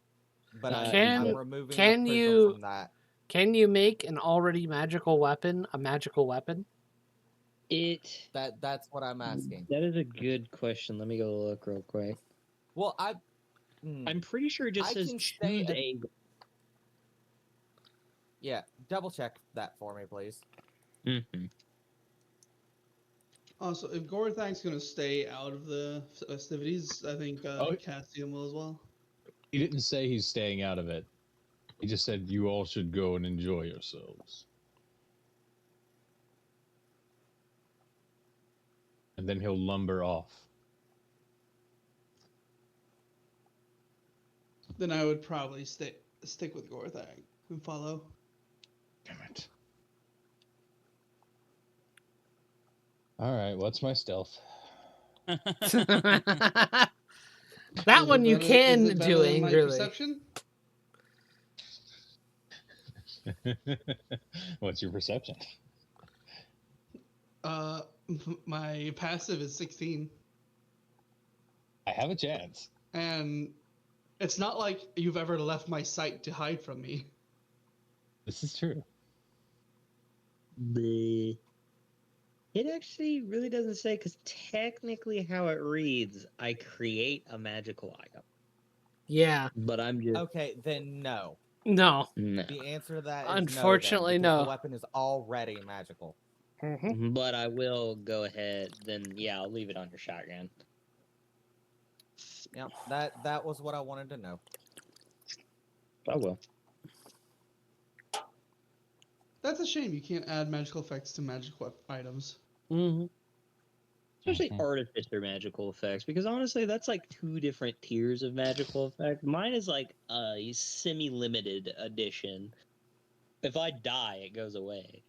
but Can- I'm removing can the prism you- from that. Can you make an already magical weapon a magical weapon? That's what I'm asking. That is a good question. Let me go look real quick. Well, I'm pretty sure it just I says can stay choose a. yeah, double check that for me, please. Mhm. Also, if Gorthak's gonna stay out of the festivities, I think Oh. Cassian will as well. He didn't say he's staying out of it. He just said you all should go and enjoy yourselves. And then he'll lumber off. Then I would probably stick with Gorthak and follow. Damn it. Alright, what's my stealth? That Is one it you better- can is it better do than my angrily. Perception? What's your perception? My passive is 16, I have a chance. and it's not like you've ever left my sight to hide from me. This is true. It actually really doesn't say, because technically how it reads, I create a magical item. Yeah. But I'm just... Okay, then no. No. No. The answer to that is Unfortunately, no. Then, because no. The weapon is already magical. Mhm. But I will go ahead, then yeah, I'll leave it on your shotgun. Yep, that was what I wanted to know. I will. That's a shame you can't add magical effects to magical items. Mhm. Especially Mhm. artificer magical effects, because honestly, that's like 2 different tiers of magical effect. Mine is like a semi-limited edition. If I die, it goes away.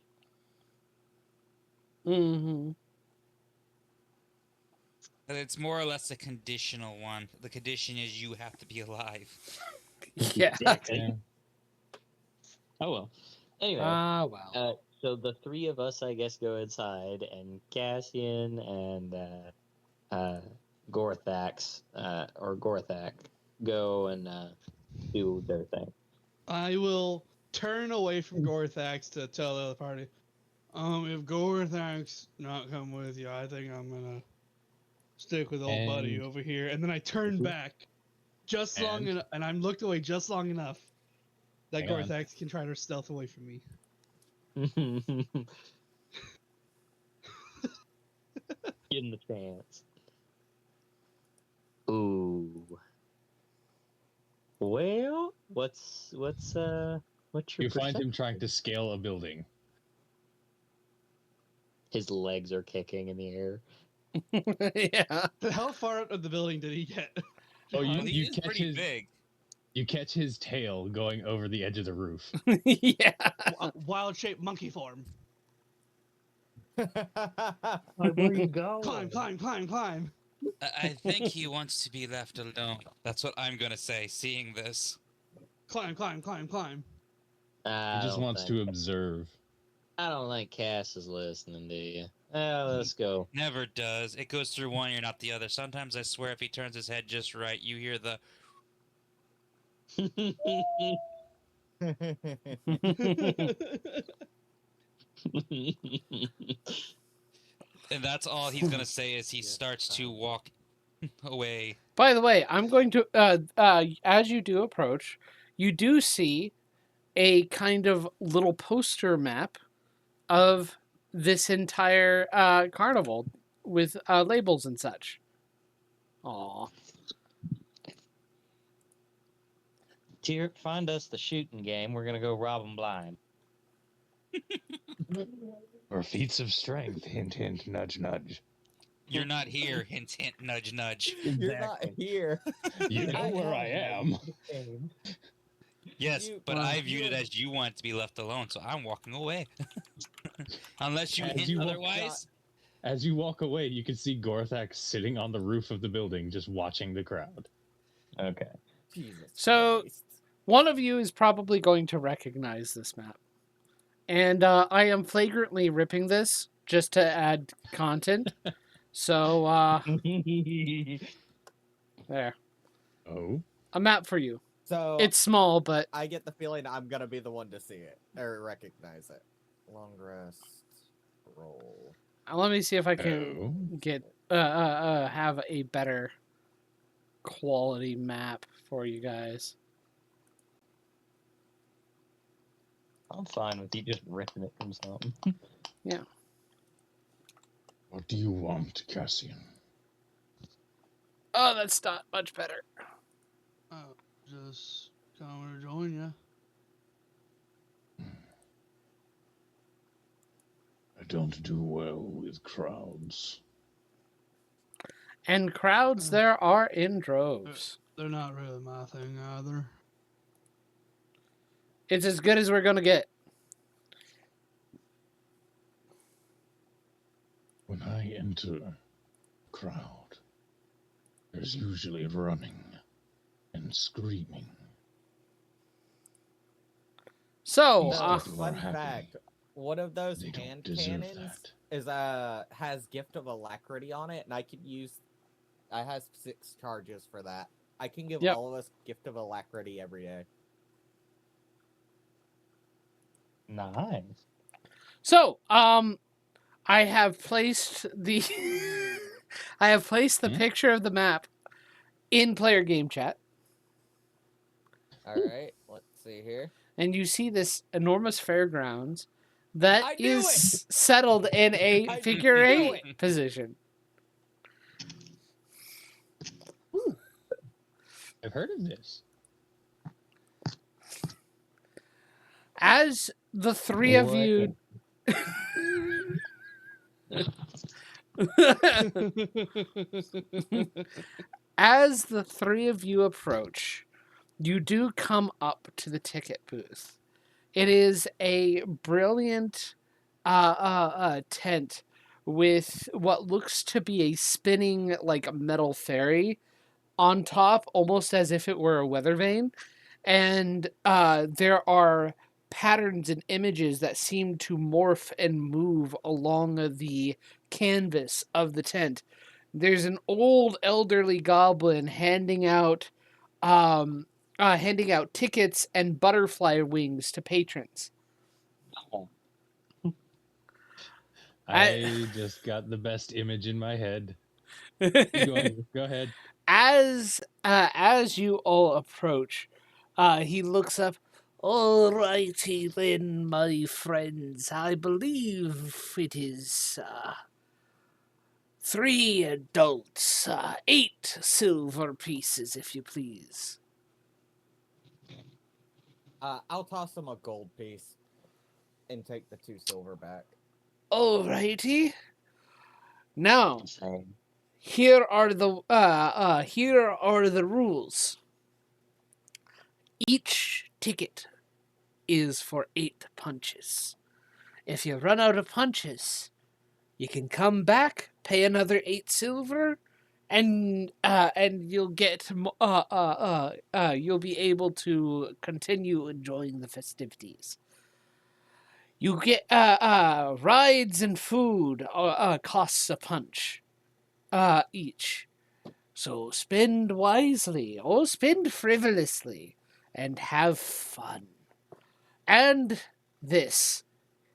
Mhm. But it's more or less a conditional one. The condition is you have to be alive. Yeah. Exactly. Yeah. Oh well. Anyway, Ah, well. so the 3 of us, I guess, go inside, and Cassian and Gorthax or Gorthak go and do their thing. I will turn away from Gorthax to tell the other party. If Gorthax not come with you, I think I'm gonna stick with old buddy And- over here. And then I turn back just long And- enough, and I'm looked away just long enough that Hang on. Gorthax can try to stealth away from me. Give him the chance. Ooh. Well, what's your You find him perception? trying to scale a building. His legs are kicking in the air. Yeah. How far out of the building did he get? Oh, Well, he you is catch pretty his big. you catch his tail going over the edge of the roof. Yeah. Wild shaped monkey form. Where you go? Climb, climb, climb, climb. I think he wants to be left alone. That's what I'm gonna say, seeing this. Climb, climb, climb, climb. He just wants to observe. I don't think Cass is listening to you. Let's go. Never does. It goes through one ear, not the other. Sometimes I swear if he turns his head just right, you hear the... And that's all he's gonna say as he starts to walk away. By the way, I'm going to as you do approach, you do see a kind of little poster map of this entire carnival with labels and such. Aw. Dear, find us the shooting game. We're gonna go rob 'em blind. Or feats of strength. Hint, hint, nudge, nudge. You're not here, hint, hint, nudge, nudge. You're not here. You know where I am. Yes, You- but Wow. I viewed it as you want to be left alone, so I'm walking away. Unless you As hint you walk otherwise. As you walk away, you can see Gorthak sitting on the roof of the building, just watching the crowd. Okay. Jesus So- Christ. One of you is probably going to recognize this map. And I am flagrantly ripping this just to add content. So, there. Oh? A map for you. So It's small, but I get the feeling I'm gonna be the one to see it or recognize it. Long rest roll. let me see if I can Oh? get have a better quality map for you guys. I'm fine with you just ripping it from something. What do you want, Cassian? Oh, that's not much better. Just coming to join you. I don't do well with crowds. And crowds there are in droves. They're not really my thing either. It's as good as we're gonna get. When I enter a crowd, there's usually running and screaming. So, These No, people are fun happy. fact: one of those They don't hand deserve cannons that. is has Gift of Alacrity on it, and I can use. I have 6 charges for that. I can give Yep. all of us Gift of Alacrity every day. Nice. so, I have placed the I have placed the Hmm? picture of the map in player game chat, All right, let's see here. and you see this enormous fairgrounds that I knew is settled in a I figure knew 8 position. I've heard of this. As the three of What? you as the three of you approach, you do come up to the ticket booth. It is a brilliant tent with what looks to be a spinning like metal ferry on top, almost as if it were a weather vane. And there are patterns and images that seem to morph and move along the canvas of the tent. There's an old elderly goblin handing out tickets and butterfly wings to patrons. I just got the best image in my head. Go ahead. As you all approach, he looks up. All righty then, my friends. I believe it is 3 adults, 8 silver pieces, if you please. I'll toss him a gold piece and take the 2 silver back. All righty. Now, Same. here are the rules. Each ticket is for 8 punches. If you run out of punches, you can come back, pay another 8 silver, and you'll get you'll be able to continue enjoying the festivities. You get rides and food costs a punch each. So spend wisely or spend frivolously and have fun. And this,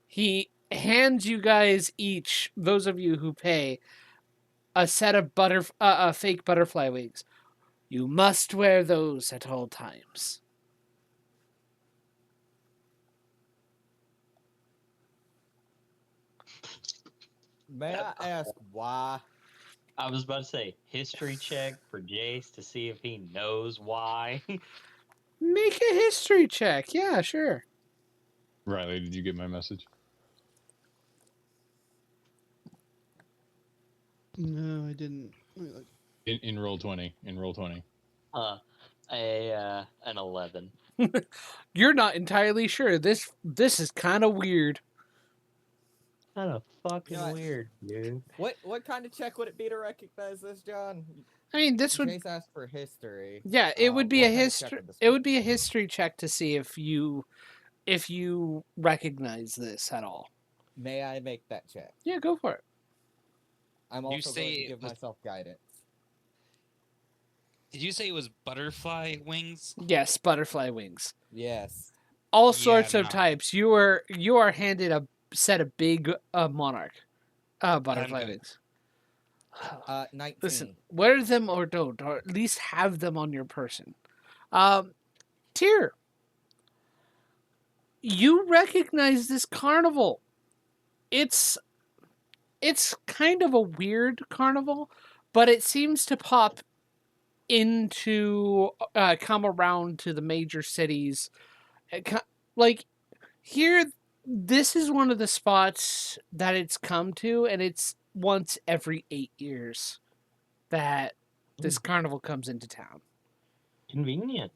he hands you guys each, those of you who pay, a set of fake butterfly wings. You must wear those at all times. May I ask why? I was about to say history check for Jace to see if he knows why. Make a history check. Yeah, sure. Riley, did you get my message? No, I didn't. Let me look. In roll 20. In roll 20. An 11. You're not entirely sure. This is kind of weird. Kind of fucking You know what? weird, dude. What kind of check would it be to recognize this, John? I mean, this would Jace asked for history. yeah, it would be what a kind of check history. would this It be? would be a history check to see if you recognize this at all. May I make that check? Yeah, go for it. I'm You also going say to it give was- myself guidance. Did you say it was butterfly wings? Yes, butterfly wings. Yes. All Yeah, sorts of no. types. You are handed a set of big monarch butterfly good. wings. 19. Listen, wear them or don't, or at least have them on your person. Tyr, you recognize this carnival. It's it's kind of a weird carnival, but it seems to pop into come around to the major cities. Like here, this is one of the spots that it's come to, and it's once every 8 years that this carnival comes into town. Convenient.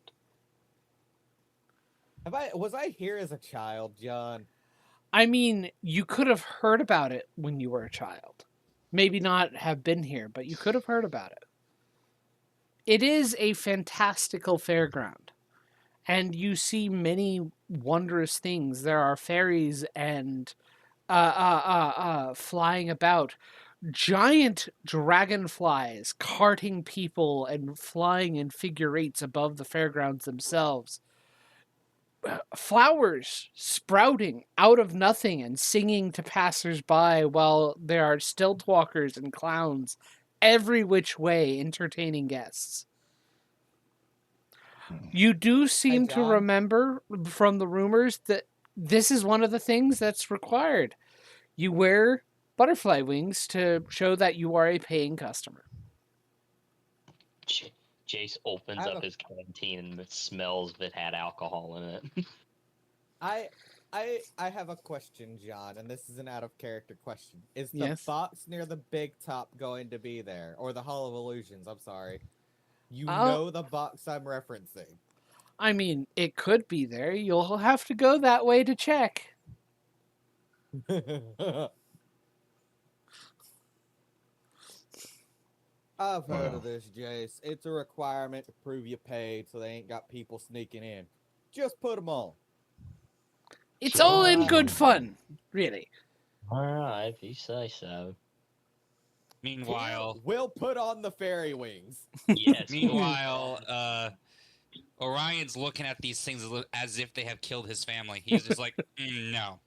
Was I here as a child, John? I mean, you could have heard about it when you were a child. Maybe not have been here, but you could have heard about it. It is a fantastical fairground, and you see many wondrous things. There are fairies and flying about, giant dragonflies carting people and flying in figure eights above the fairgrounds themselves. Flowers sprouting out of nothing and singing to passersby, while there are stilt walkers and clowns every which way entertaining guests. You do seem to John? remember from the rumors that this is one of the things that's required. You wear butterfly wings to show that you are a paying customer. Jace opens up his canteen and it smells if it had alcohol in it. I have a question, John, and this is an out of character question. Is the Yes. box near the big top going to be there? Or the Hall of Illusions, I'm sorry. You Oh. know the box I'm referencing. I mean, it could be there. You'll have to go that way to check. I've heard of this, Jace. It's a requirement to prove you paid so they ain't got people sneaking in. Just put them on. It's all in good fun, really. Alright, if you say so. Meanwhile, We'll put on the fairy wings. Yes. meanwhile, Orion's looking at these things as if they have killed his family. He's just like, no,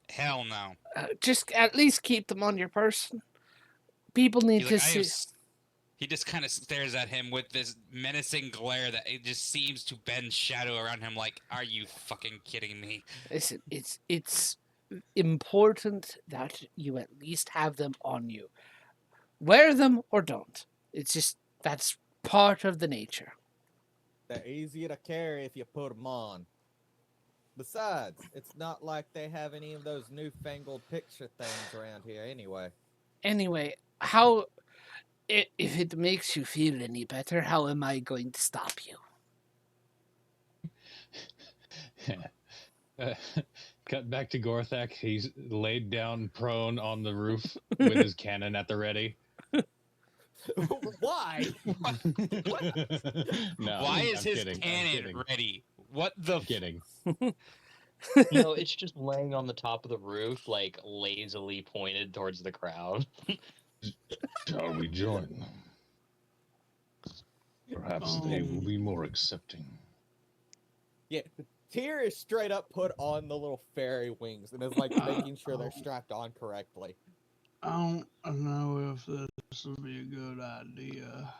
hell no. Just at least keep them on your person. People need He's to like, I see. have He just kind of stares at him with this menacing glare that it just seems to bend shadow around him. Like, are you fucking kidding me? Listen, it's important that you at least have them on you. Wear them or don't. It's just that's part of the nature. They're easier to carry if you put them on. Besides, it's not like they have any of those newfangled picture things around here anyway. Anyway, if it makes you feel any better, how am I going to stop you? Cut back to Gorthak. He's laid down prone on the roof with his cannon at the ready. Why? No, Why is I'm his kidding, I'm cannon kidding. ready? What the? Kidding. No, it's just laying on the top of the roof, like lazily pointed towards the crowd. Shall we join? Perhaps they will be more accepting. Yeah, Tyr is straight up put on the little fairy wings and is like making sure they're strapped on correctly. I don't know if this would be a good idea.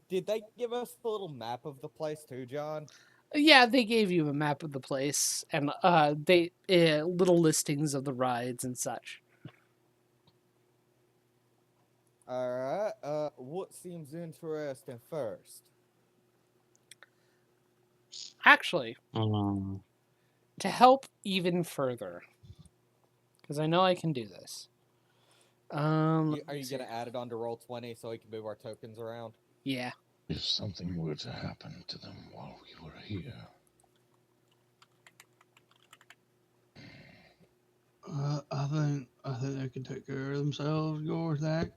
Did they give us the little map of the place too, John? Yeah, they gave you a map of the place and they little listings of the rides and such. Alright, what seems interesting first? Actually, to help even further, because I know I can do this. Are you gonna add it onto Roll20 so we can move our tokens around? Yeah. If something were to happen to them while we were here, I think they can take care of themselves, Gorthak.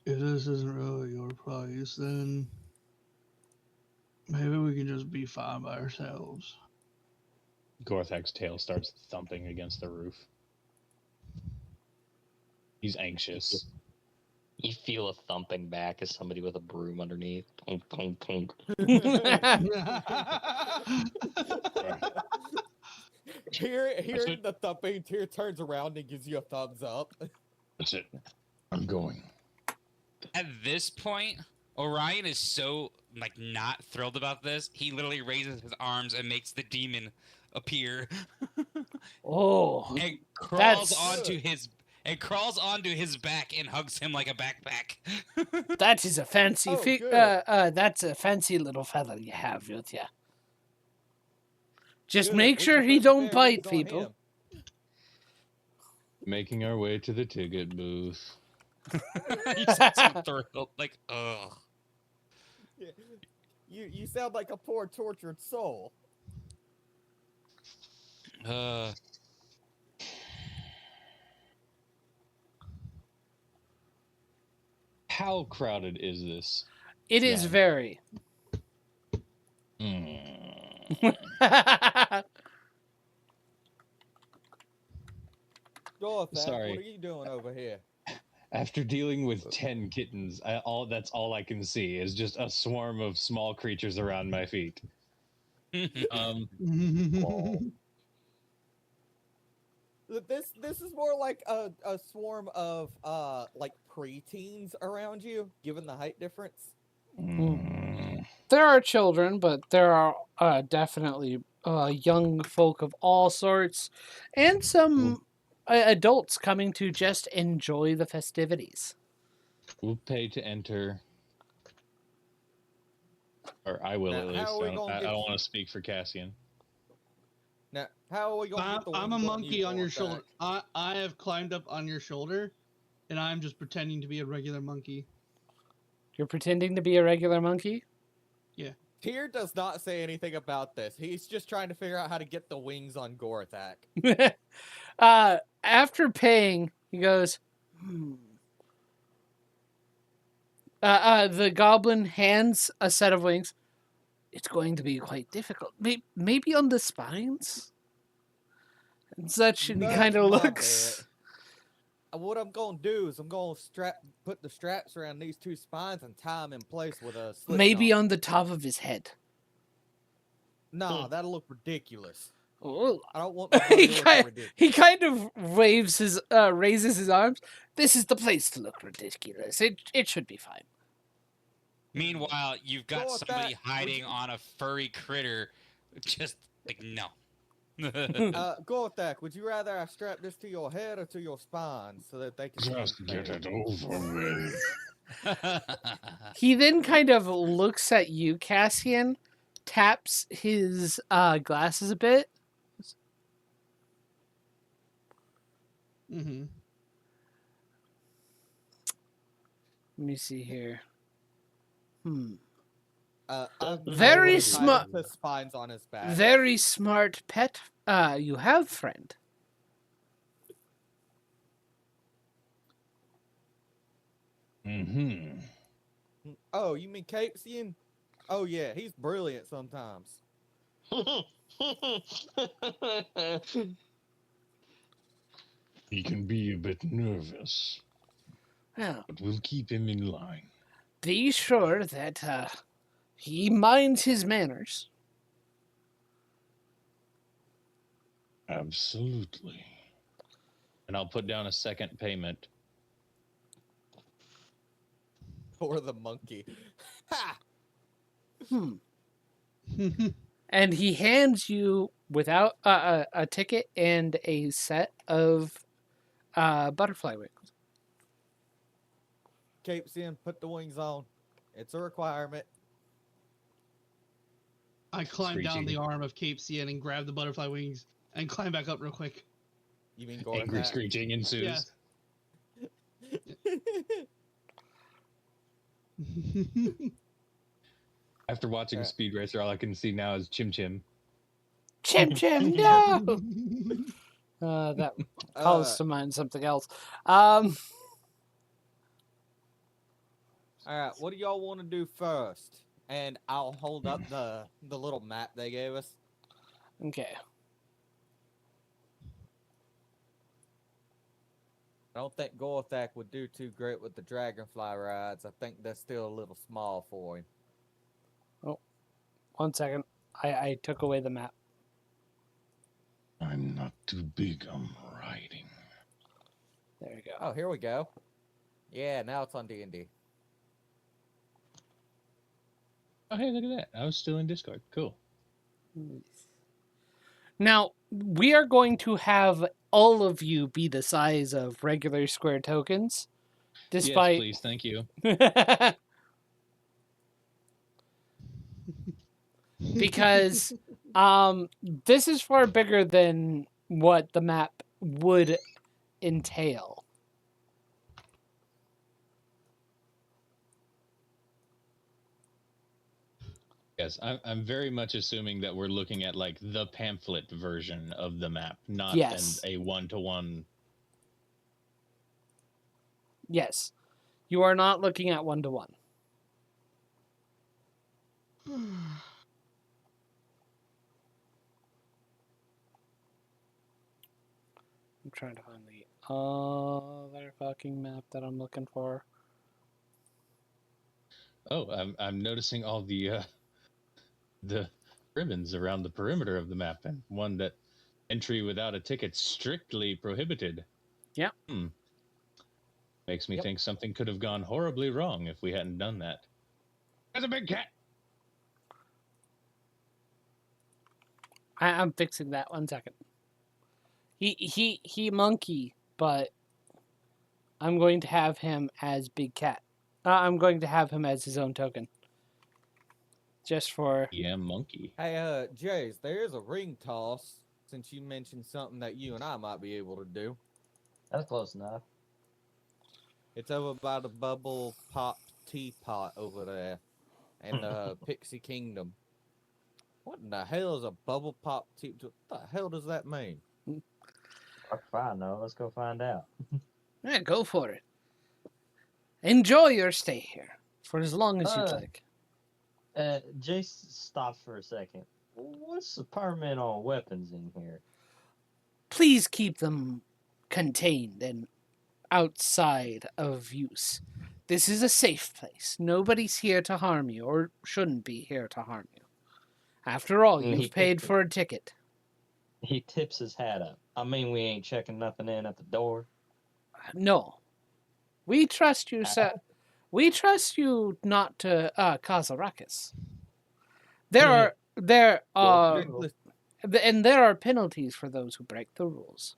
If this isn't really your place, then maybe we can just be fine by ourselves. Gorthak's tail starts thumping against the roof. He's anxious. You feel a thumping back as somebody with a broom underneath. Tonk, tonk, tonk. Hearing the thumping, Tyr turns around and gives you a thumbs up. that's it. I'm going. At this point, Orion is so like not thrilled about this. He literally raises his arms and makes the demon appear Oh, and That's- crawls onto his back and hugs him like a backpack. that is a fancy Oh, good. that's a fancy little fella you have with you. Just Good, make we sure can he put some don't fair bite winds on people. him. Making our way to the ticket booth. He sounds so thrilled. Like, ugh. Yeah. You sound like a poor tortured soul. How crowded is this? It is Yeah. very. Mm. Dorothy, Sorry. what are you doing over here? After dealing with 10 kittens, that's all I can see is just a swarm of small creatures around my feet. This is more like a swarm of like preteens around you, given the height difference. Mm. There are children, but there are definitely young folk of all sorts, and some adults coming to just enjoy the festivities. We'll pay to enter. Or I will, Now, at how least. are we I gonna don't get- want to speak for Cassian. Now, how are we going to get the I'm a wings monkey you, on your Dorothy? shoulder. I have climbed up on your shoulder, and I'm just pretending to be a regular monkey. You're pretending to be a regular monkey? Tyr does not say anything about this. He's just trying to figure out how to get the wings on Gorathak. After paying, he goes, the goblin hands a set of wings. It's going to be quite difficult. Maybe on the spines? And such, and he That's kind of my looks. bet. What I'm going to do is I'm going to put the straps around these two spines and tie them in place with a slip Maybe knot. on the top of his head. Nah, that'll look ridiculous. Oh. I don't want my body to look ridiculous. He kind of raises his arms. This is the place to look ridiculous. It should be fine. Meanwhile, you've got Go with somebody that. hiding on a furry critter. Just like, no. Gorathak, would you rather I strap this to your head or to your spine so that they can see Just you get better? it over with. He then kind of looks at you, Cassian, taps his glasses a bit. Mm-hmm. Let me see here. Very I'm smart. The spines on his back. Very smart pet you have, friend. Mm-hmm. Oh, you mean Capesian? Oh yeah, he's brilliant sometimes. He can be a bit nervous, Well, but we'll keep him in line. be sure that he minds his manners. Absolutely. And I'll put down a second payment. Or the monkey. Ha! And he hands you, without a ticket and a set of butterfly wings. Capesian, put the wings on. It's a requirement. I climb down the Screeching. arm of Cape Cian and grab the butterfly wings and climb back up real quick. You mean Angry Gorathak? screeching ensues. Yeah. After watching Speed Racer, all I can see now is Chim Chim. Chim Chim, no! That calls Uh, to mind something else. Alright, what do y'all want to do first? And I'll hold up the little map they gave us. Okay. I don't think Gorathak would do too great with the dragonfly rides. I think that's still a little small for him. 1 second. I took away the map. I'm not too big on riding. There we go. Oh, here we go. Yeah, now it's on D&D. Oh, hey, look at that. I was still in Discord. Cool. Now, we are going to have all of you be the size of regular square tokens, Yes, despite... please. Thank you. Because this is far bigger than what the map would entail. Yes, I'm very much assuming that we're looking at like the pamphlet version of the map, not Yes. a one-to-one. Yes. You are not looking at 1-to-1. I'm trying to find the other fucking map that I'm looking for. Oh, I'm noticing all the ribbons around the perimeter of the map, and one that entry without a ticket strictly prohibited. Yep. Makes me Yep. think something could have gone horribly wrong if we hadn't done that. There's a big cat. I'm fixing that 1 second. He monkey, but I'm going to have him as Big Cat. I'm going to have him as his own token. Just for... Yeah, monkey. Hey, Jace, there is a ring toss, since you mentioned something that you and I might be able to do. That's close enough. It's over by the Bubble Pop Teapot over there in Pixie Kingdom. What in the hell is a Bubble Pop Teapot? What the hell does that mean? Fuck if I know. Let's go find out. Yeah, go for it. Enjoy your stay here for as long as you'd Uh, like. Jace stops for a second. What's the permit on weapons in here? Please keep them contained and outside of use. This is a safe place. Nobody's here to harm you, or shouldn't be here to harm you. After all, Mm, he you've paid thinks- for a ticket. He tips his hat up. I mean, we ain't checking nothing in at the door. No. We trust you, sir. We trust you not to cause a ruckus. There are Strictly- and there are penalties for those who break the rules.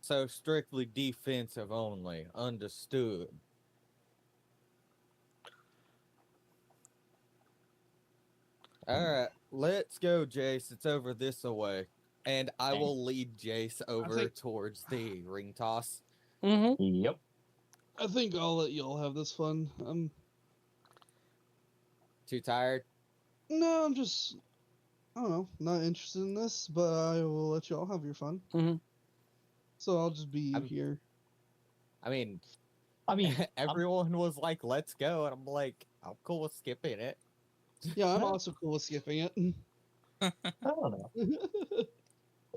So strictly defensive only. Understood. Alright, let's go, Jace. It's over this way. And I Okay. will lead Jace over think- towards the ring toss. Mm-hmm. Yep. I think I'll let y'all have this fun. Too tired? No, I'm just, I don't know, not interested in this, but I will let y'all have your fun. Mhm. So I'll just be I'm- here. I mean, I mean, everyone was like, let's go. And I'm like, I'm cool with skipping it. Yeah, I'm also cool with skipping it. I don't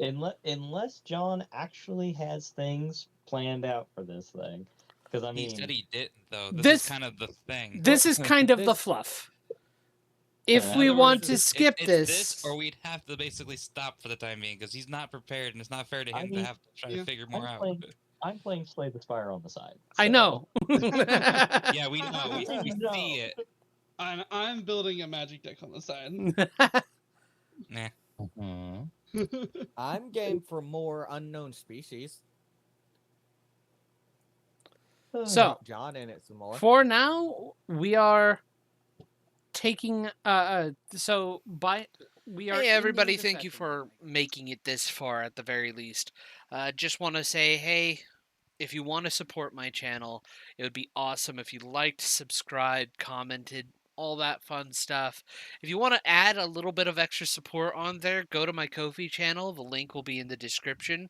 know. Unless John actually has things planned out for this thing. Because, I mean, He said he didn't, though. This This- is kind of the thing. This is kind of the This- fluff. If In we other want words, to It's- skip it's this, or we'd have to basically stop for the time being because he's not prepared, and it's not fair to I him mean, to have to try yeah, to figure more out. I'm playing Slay the Spire on the side. I so- know. Yeah, we know. We No. see it. I'm building a magic deck on the side. Nah. Mhm. I'm game for more unknown species. So, Drop John in it some more. for now, we are taking. So by we are. Hey in the everybody, thank you intercession for point. making it this far at the very least. Just want to say, hey, if you want to support my channel, it would be awesome if you liked, subscribed, commented, all that fun stuff. If you want to add a little bit of extra support on there, go to my Ko-fi channel. The link will be in the description.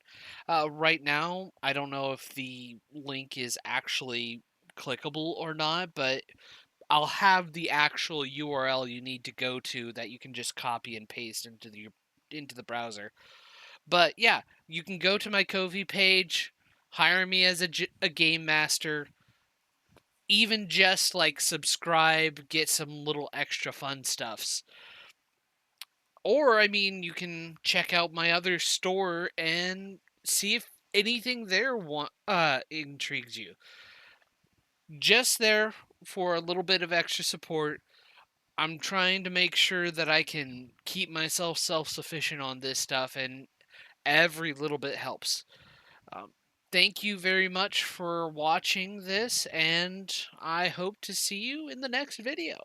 Right now, I don't know if the link is actually clickable or not, but I'll have the actual URL you need to go to that you can just copy and paste into the browser. But yeah, you can go to my Ko-fi page, hire me as a game master, even just like subscribe, get some little extra fun stuffs. Or I mean, you can check out my other store and see if anything there intrigues you. Just there for a little bit of extra support. I'm trying to make sure that I can keep myself self-sufficient on this stuff, and every little bit helps. Thank you very much for watching this, and I hope to see you in the next video.